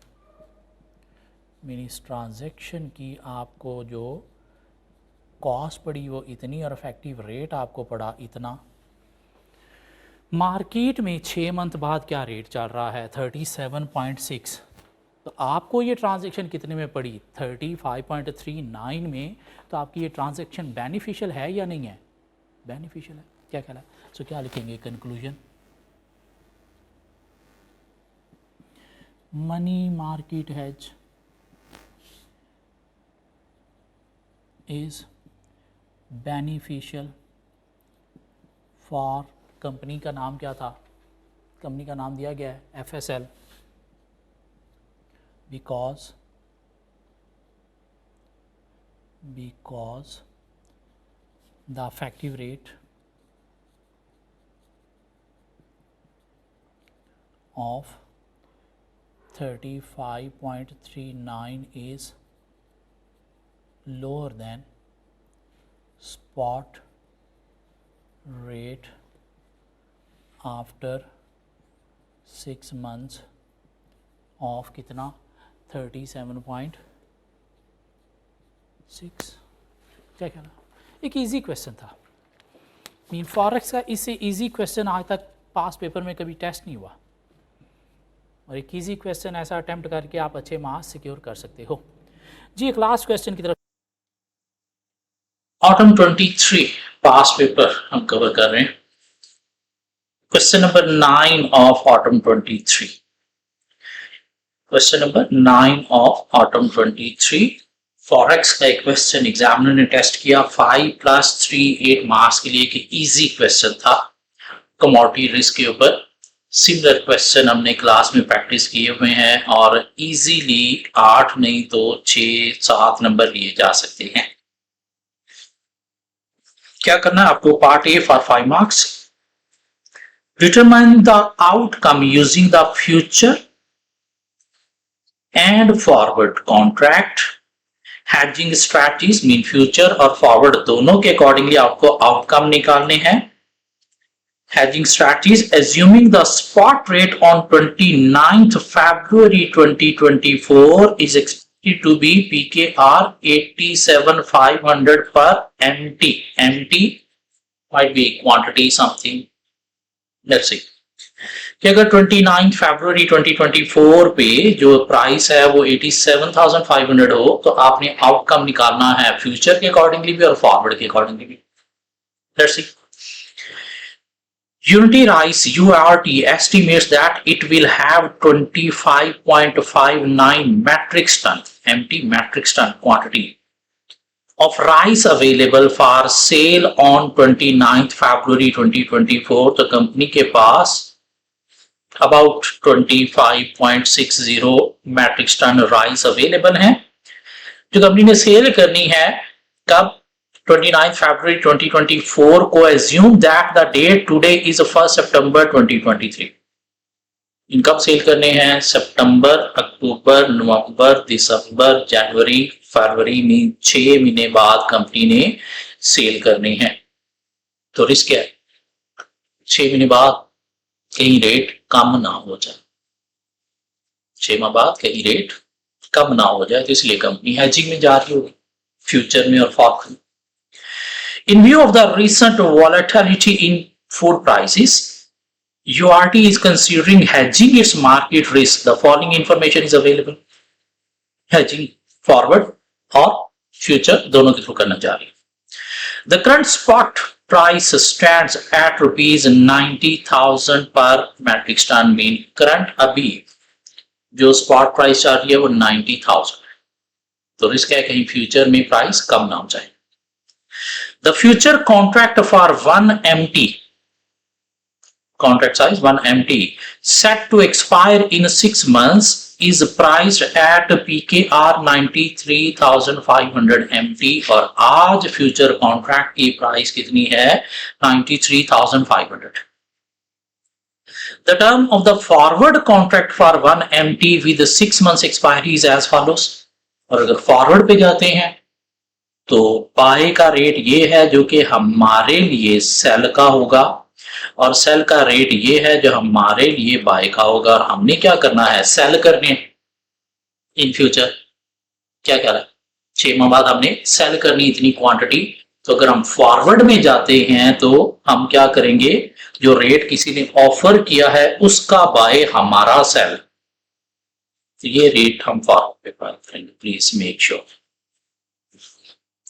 मीन इस ट्रांजैक्शन की आपको जो कॉस्ट पड़ी वो इतनी और इफेक्टिव रेट आपको पड़ा इतना। मार्केट में 6 मंथ बाद क्या रेट चल रहा है 37.6। तो आपको ये ट्रांजैक्शन कितने में पड़ी 35.39 में। तो आपकी ये ट्रांजैक्शन बेनिफिशियल है या नहीं है, बेनिफिशियल है। क्या कहला सो क्या लिखेंगे conclusion, money market hedge is beneficial for, company का नाम क्या था, कंपनी का नाम दिया गया है FSL, because the effective rate of 35.39 is lower than spot rate after 6 months of कितना 37.6। क्या कहना, एक इजी क्वेश्चन था। मीन फॉरेक्स का इससे इजी क्वेश्चन आज तक पास पेपर में कभी टेस्ट नहीं हुआ और एक इजी क्वेश्चन ऐसा अटेम्प्ट करके आप अच्छे मार्क्स सिक्योर कर सकते हो। जी एक लास्ट क्वेश्चन की तरफ, ऑटम 23 पास पेपर हम कवर कर रहे हैं। Question number 9 of autumn 23। Question number 9 of autumn 23 forex का एक क्वेश्चन एग्जामिनर ने टेस्ट किया 5+3 8 मार्क्स के लिए कि इजी क्वेश्चन था कमोडिटी रिस्क के ऊपर। सिमिलर क्वेश्चन हमने क्लास में प्रैक्टिस किए हुए हैं और इजीली 8 नहीं तो 6-7 नंबर लिए जा सकते हैं। क्या करना है आपको, part A for 5 marks, determine the outcome using the future and forward contract. Hedging strategies mean future और फॉरवर्ड दोनों के अकॉर्डिंगली आपको आउटकम निकालने हैं। Hedging strategies assuming the spot rate on 29th February 2024 is expected to be PKR 87,500 per MT. MT might be quantity something. Let's see. कि अगर 29 फरवरी 2024 पे जो प्राइस है वो 87,500 हो तो आपने आउटकम निकालना है फ्यूचर के अकॉर्डिंगली भी और फॉरवर्ड के अकॉर्डिंगली भी। Let's see. Unity Rice URT estimates that it will have 25.59 metric ton empty metric ton quantity of rice available for sale on 29th February 2024। तो कंपनी के पास about 25.60 metric ton rice available है जो company ने cell करनी है कब 29th February 2024 को। assume that the date today is 1st September 2023। Income sell करने हैं सितंबर, अक्टूबर, नवंबर, दिसंबर, जनवरी, फरवरी में 6 महीने बाद कंपनी ने सेल करने हैं। तो रिस्क है 6 महीने बाद कहीं रेट कम ना हो जाए, 6 माह बाद कहीं रेट कम ना हो जाए, तो इसलिए कंपनी हेजिंग में जा रही होगी फ्यूचर में और फॉरवर्ड में। In view of the recent volatility in food prices, URT is considering hedging its market risk. The following information is available. Hedging forward or future दोनों के थ्रू करना जा रही है। The current spot price stands at ₹90,000 per metric ton। mean current अभी जो spot price आ रही है वो 90,000। तो रिस्क है कहीं फ्यूचर में प्राइस कम ना हो जाए। The future contract for 1 MT contract size 1 MT set to expire in 6 months is priced at PKR 93,500 MT और आज फ्यूचर कॉन्ट्रैक्ट की प्राइस कितनी है 93,500. The term of the forward contract for 1 MT with 6 months expiry is as follows. और अगर forward पे जाते हैं तो बाय का रेट ये है जो कि हमारे लिए सेल का होगा और सेल का रेट ये है जो हमारे लिए बाय का होगा और हमने क्या करना है सेल करने इन फ्यूचर. क्या कह रहा है 6 माह बाद हमने सेल करनी इतनी क्वांटिटी. तो अगर हम फॉरवर्ड में जाते हैं तो हम क्या करेंगे जो रेट किसी ने ऑफर किया है उसका बाय हमारा सेल. तो ये रेट हम फॉरवर्ड पे बाय करेंगे. प्लीज मेक श्योर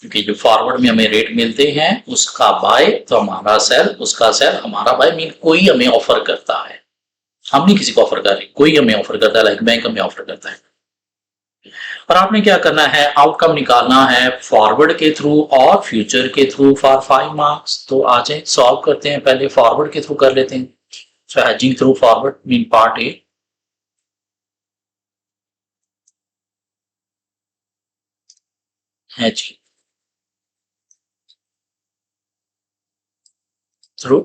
क्योंकि जो फॉरवर्ड में हमें रेट मिलते हैं उसका बाय तो हमारा सेल उसका सेल हमारा बाय. मीन कोई हमें ऑफर करता है हम नहीं किसी को ऑफर कर रहे कोई हमें ऑफर करता है लाइक बैंक हमें ऑफर करता है. और आपने क्या करना है आउटकम निकालना है फॉरवर्ड के थ्रू और फ्यूचर के थ्रू फॉर 5 मार्क्स. तो आ जाए सॉल्व करते हैं. पहले फॉरवर्ड के थ्रू कर लेते हैं. So hedging through forward mean part A. Hedging through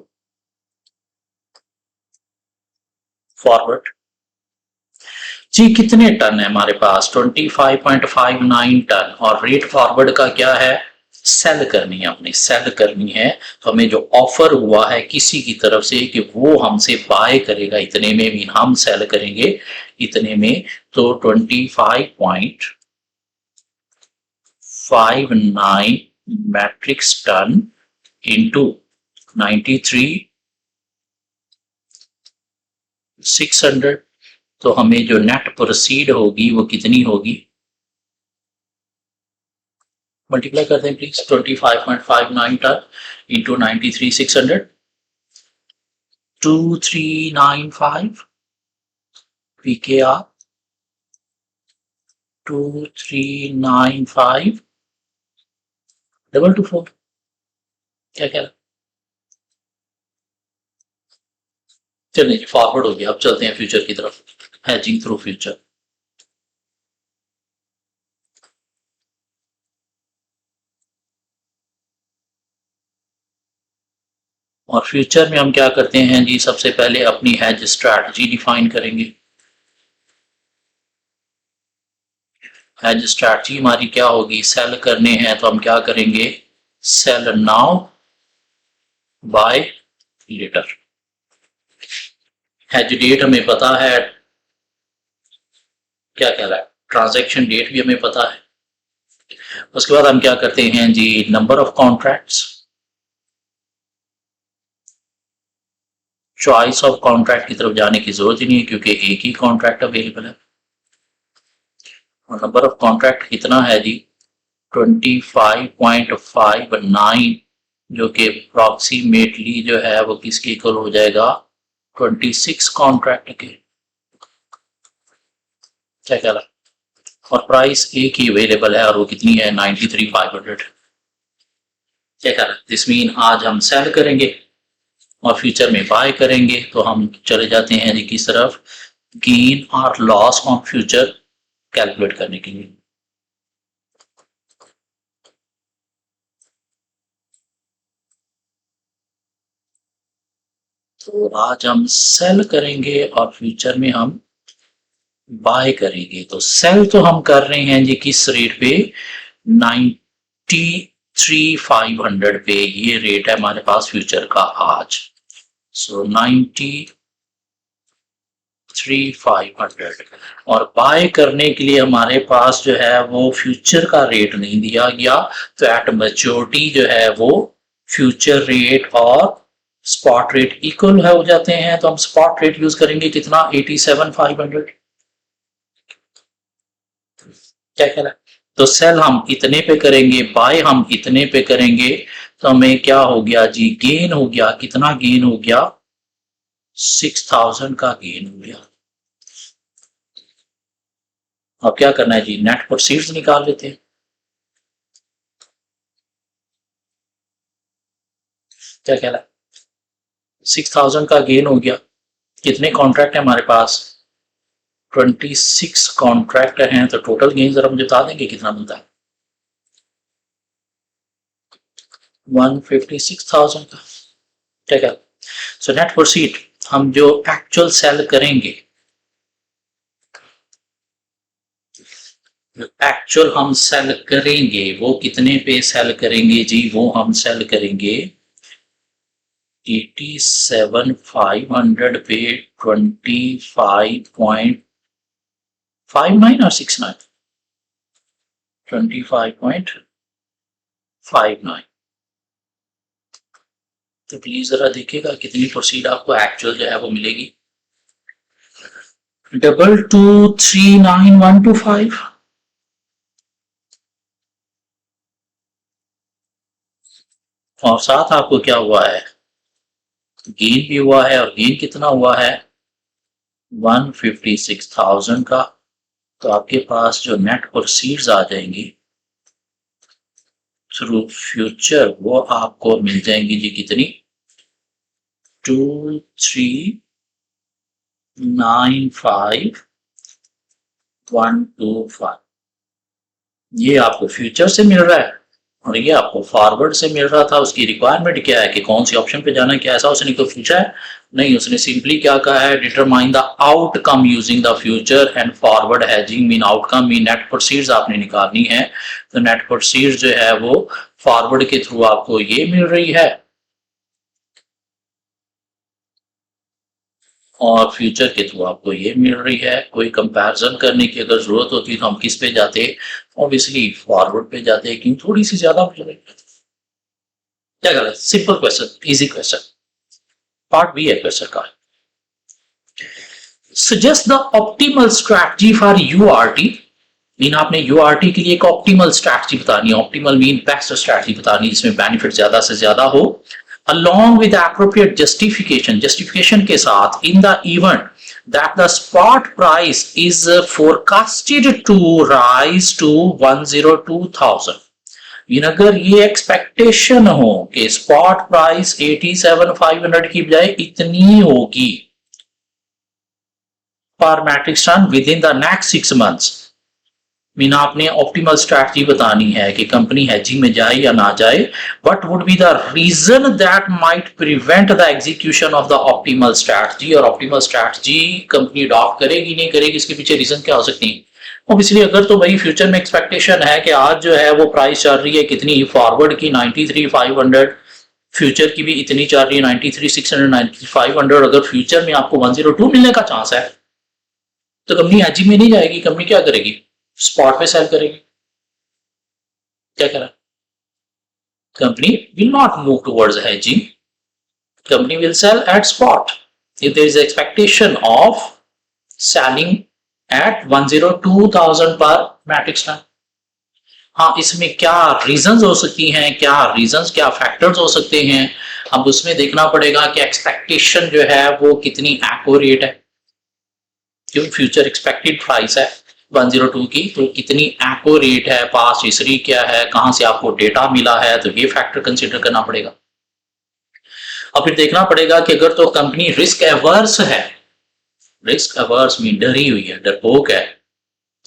forward. जी कितने टन है हमारे पास 25.59 टन और रेट फॉरवर्ड का क्या है सेल करनी है. अपनी सेल करनी है तो हमें जो ऑफर हुआ है किसी की तरफ से कि वो हमसे बाय करेगा इतने में मीन हम सेल करेंगे इतने में. तो 25.59 मैट्रिक टन इंटू 93,600 तो हमें जो नेट प्रोसीड होगी वो कितनी होगी मल्टीप्लाई करते हैं प्लीज. 25.59 ton into 93,600 2395 PKR 2395 224. क्या कह रहा चलिए जी फॉरवर्ड हो गया. अब चलते हैं फ्यूचर की तरफ. Hedging through future. और फ्यूचर में हम क्या करते हैं जी सबसे पहले अपनी हेज स्ट्रैटेजी डिफाइन करेंगे. हेज स्ट्रैटेजी हमारी क्या होगी सेल करने हैं तो हम क्या करेंगे sell now buy later. Hedge date हमें पता है क्या कह रहा है ट्रांजैक्शन डेट भी हमें पता है. उसके बाद हम क्या करते हैं जी number of contracts. Choice of contract की तरफ जाने की जरूरत ही नहीं है क्योंकि एक ही कॉन्ट्रैक्ट अवेलेबल है. और नंबर ऑफ कॉन्ट्रैक्ट कितना है जी 25.59 जो कि अप्रॉक्सीमेटली जो है वो किसके इक्वल हो जाएगा 26 कॉन्ट्रैक्ट के. क्या कह रहा और प्राइस एक ही अवेलेबल है और वो कितनी है 93,500. क्या कह रहा दिस मीन आज हम सेल करेंगे और फ्यूचर में बाय करेंगे. तो हम चले जाते हैं जी किस तरफ गेन और लॉस ऑन फ्यूचर कैलकुलेट करने के लिए. तो आज हम सेल करेंगे और फ्यूचर में हम बाय करेंगे. तो सेल तो हम कर रहे हैं जी किस रेट पे 93,500 पे. ये रेट है हमारे पास फ्यूचर का आज. सो 93,500 और बाय करने के लिए हमारे पास जो है वो फ्यूचर का रेट नहीं दिया गया. तो एट मैच्योरिटी जो है वो फ्यूचर रेट और स्पॉट रेट इक्वल हो जाते हैं. तो हम स्पॉट रेट यूज करेंगे कितना 87,500. क्या कह रहा है तो सेल हम इतने पे करेंगे बाय हम इतने पे करेंगे. तो हमें क्या हो गया जी गेन हो गया. कितना गेन हो गया 6,000 का गेन हो गया. अब क्या करना है जी नेट प्रोसीड्स निकाल लेते हैं. क्या कह रहा है 6,000 का गेन हो गया। कितने कॉन्ट्रैक्ट है हमारे पास? 26 कॉन्ट्रैक्ट हैं, तो टोटल गेन जरा मुझे बता देंगे कितना बनता है? 156,000 का। ठीक है, सो नेट प्रोसीड हम जो एक्चुअल सेल करेंगे, एक्चुअल हम सेल करेंगे वो कितने पे सेल करेंगे जी? वो हम सेल करेंगे 87,500 पे 25.59 और 69, 25.59। तो प्लीज जरा देखिएगा कितनी प्रोसीड आपको एक्चुअल जो है वो मिलेगी। 2239,125। और साथ आपको क्या हुआ है? गेन भी हुआ है, और गेन कितना हुआ है? 156,000 का। तो आपके पास जो नेट प्रोसीड्स आ जाएंगी थ्रू फ्यूचर, वो आपको मिल जाएंगी जी कितनी? 2395,125। ये आपको फ्यूचर से मिल रहा है, और ये आपको फॉरवर्ड से मिल रहा था। उसकी रिक्वायरमेंट क्या है कि कौन सी ऑप्शन पे जाना है? क्या ऐसा उसने कोई पूछा है? नहीं, उसने सिंपली क्या कहा है? Determine the outcome using the future and forward hedging mean outcome mean net proceeds आपने निकालनी है। तो नेट प्रोसीड्स जो है वो फॉरवर्ड के थ्रू आपको ये मिल रही है, और फ्यूचर के थ्रू आपको ये मिल रही है। कोई कंपैरिजन करने की अगर जरूरत होती तो हम किस पे जाते? ऑब्वियसली फॉरवर्ड पे जाते, क्यों? थोड़ी सी ज्यादा क्या गलत? Simple question, easy question. Part B है क्वेश्चन का। Suggest the optimal strategy for URT. Mean आपने यूआरटी के लिए एक ऑप्टिमल स्ट्रैटेजी बतानी है। ऑप्टिमल मीन बेस्ट स्ट्रैटेजी बतानी है जिसमें बेनिफिट ज्यादा से ज्यादा हो, along with appropriate justification के साथ, in the event that the spot price is forecasted to rise to 102,000। अगर ये एक्सपेक्टेशन हो कि स्पॉट प्राइस 87,500 की बजाय इतनी होगी पर metric ton with in the next 6 months, mean आपने ऑप्टिमल स्ट्रैटेजी बतानी है कि कंपनी हेजिंग में जाए या ना जाए। What would be the reason that might prevent the execution of the optimal strategy? और ऑप्टिमल स्ट्रैटेजी कंपनी अडॉप्ट करेगी नहीं करेगी, इसके पीछे रीजन क्या हो सकती है? ऑब्वियसली अगर तो भाई फ्यूचर में एक्सपेक्टेशन है कि आज जो है वो प्राइस चल रही है कितनी? फॉरवर्ड की 93,500, फ्यूचर की भी इतनी चल रही है 93,600, 93,500। अगर फ्यूचर में आपको 102 मिलने का चांस है तो कंपनी हेजिंग में नहीं जाएगी। कंपनी क्या करेगी? स्पॉट पे सेल करेगी। क्या करा? Company will not move towards hedging, company will sell at spot if there is expectation of selling at 102,000 पर मैट्रिक टन। हाँ, इसमें क्या रीजंस हो सकती हैं, क्या फैक्टर्स हो सकते हैं, अब उसमें देखना पड़ेगा कि एक्सपेक्टेशन जो है वो कितनी एक्यूरेट है। क्यों? फ्यूचर एक्सपेक्टेड प्राइस है 102 की, तो कितनी एक्यूरेट है, पास्ट हिस्ट्री क्या है, कहां से आपको डेटा मिला है, तो ये फैक्टर कंसीडर करना पड़ेगा। और फिर देखना पड़ेगा कि अगर तो कंपनी रिस्क एवर्स है, रिस्क एवर्स मीन डरी हुई है, डरपोक है,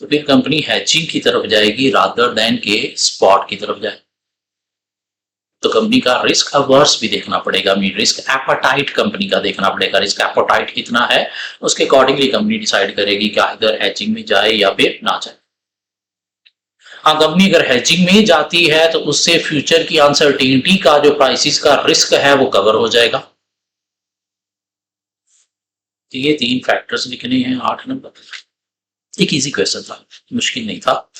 तो फिर कंपनी हैचिंग की तरफ जाएगी रादर देन के स्पॉट की तरफ जाए। तो कंपनी का रिस्क अवर्स भी देखना पड़ेगा, मीन रिस्क एपेटाइट कंपनी का देखना पड़ेगा। रिस्क एपेटाइट कितना है उसके अकॉर्डिंगली कंपनी डिसाइड करेगी कि इधर हेजिंग में जाए या फिर ना जाए। हाँ, कंपनी अगर हेजिंग में जाती है तो उससे फ्यूचर की अनसर्टेनिटी का जो प्राइसेस का रिस्क है वो कवर हो जाएगा। तो ये 3 फैक्टर्स लिखने हैं 8 नंबर। एक इजी क्वेश्चन था, मुश्किल नहीं था।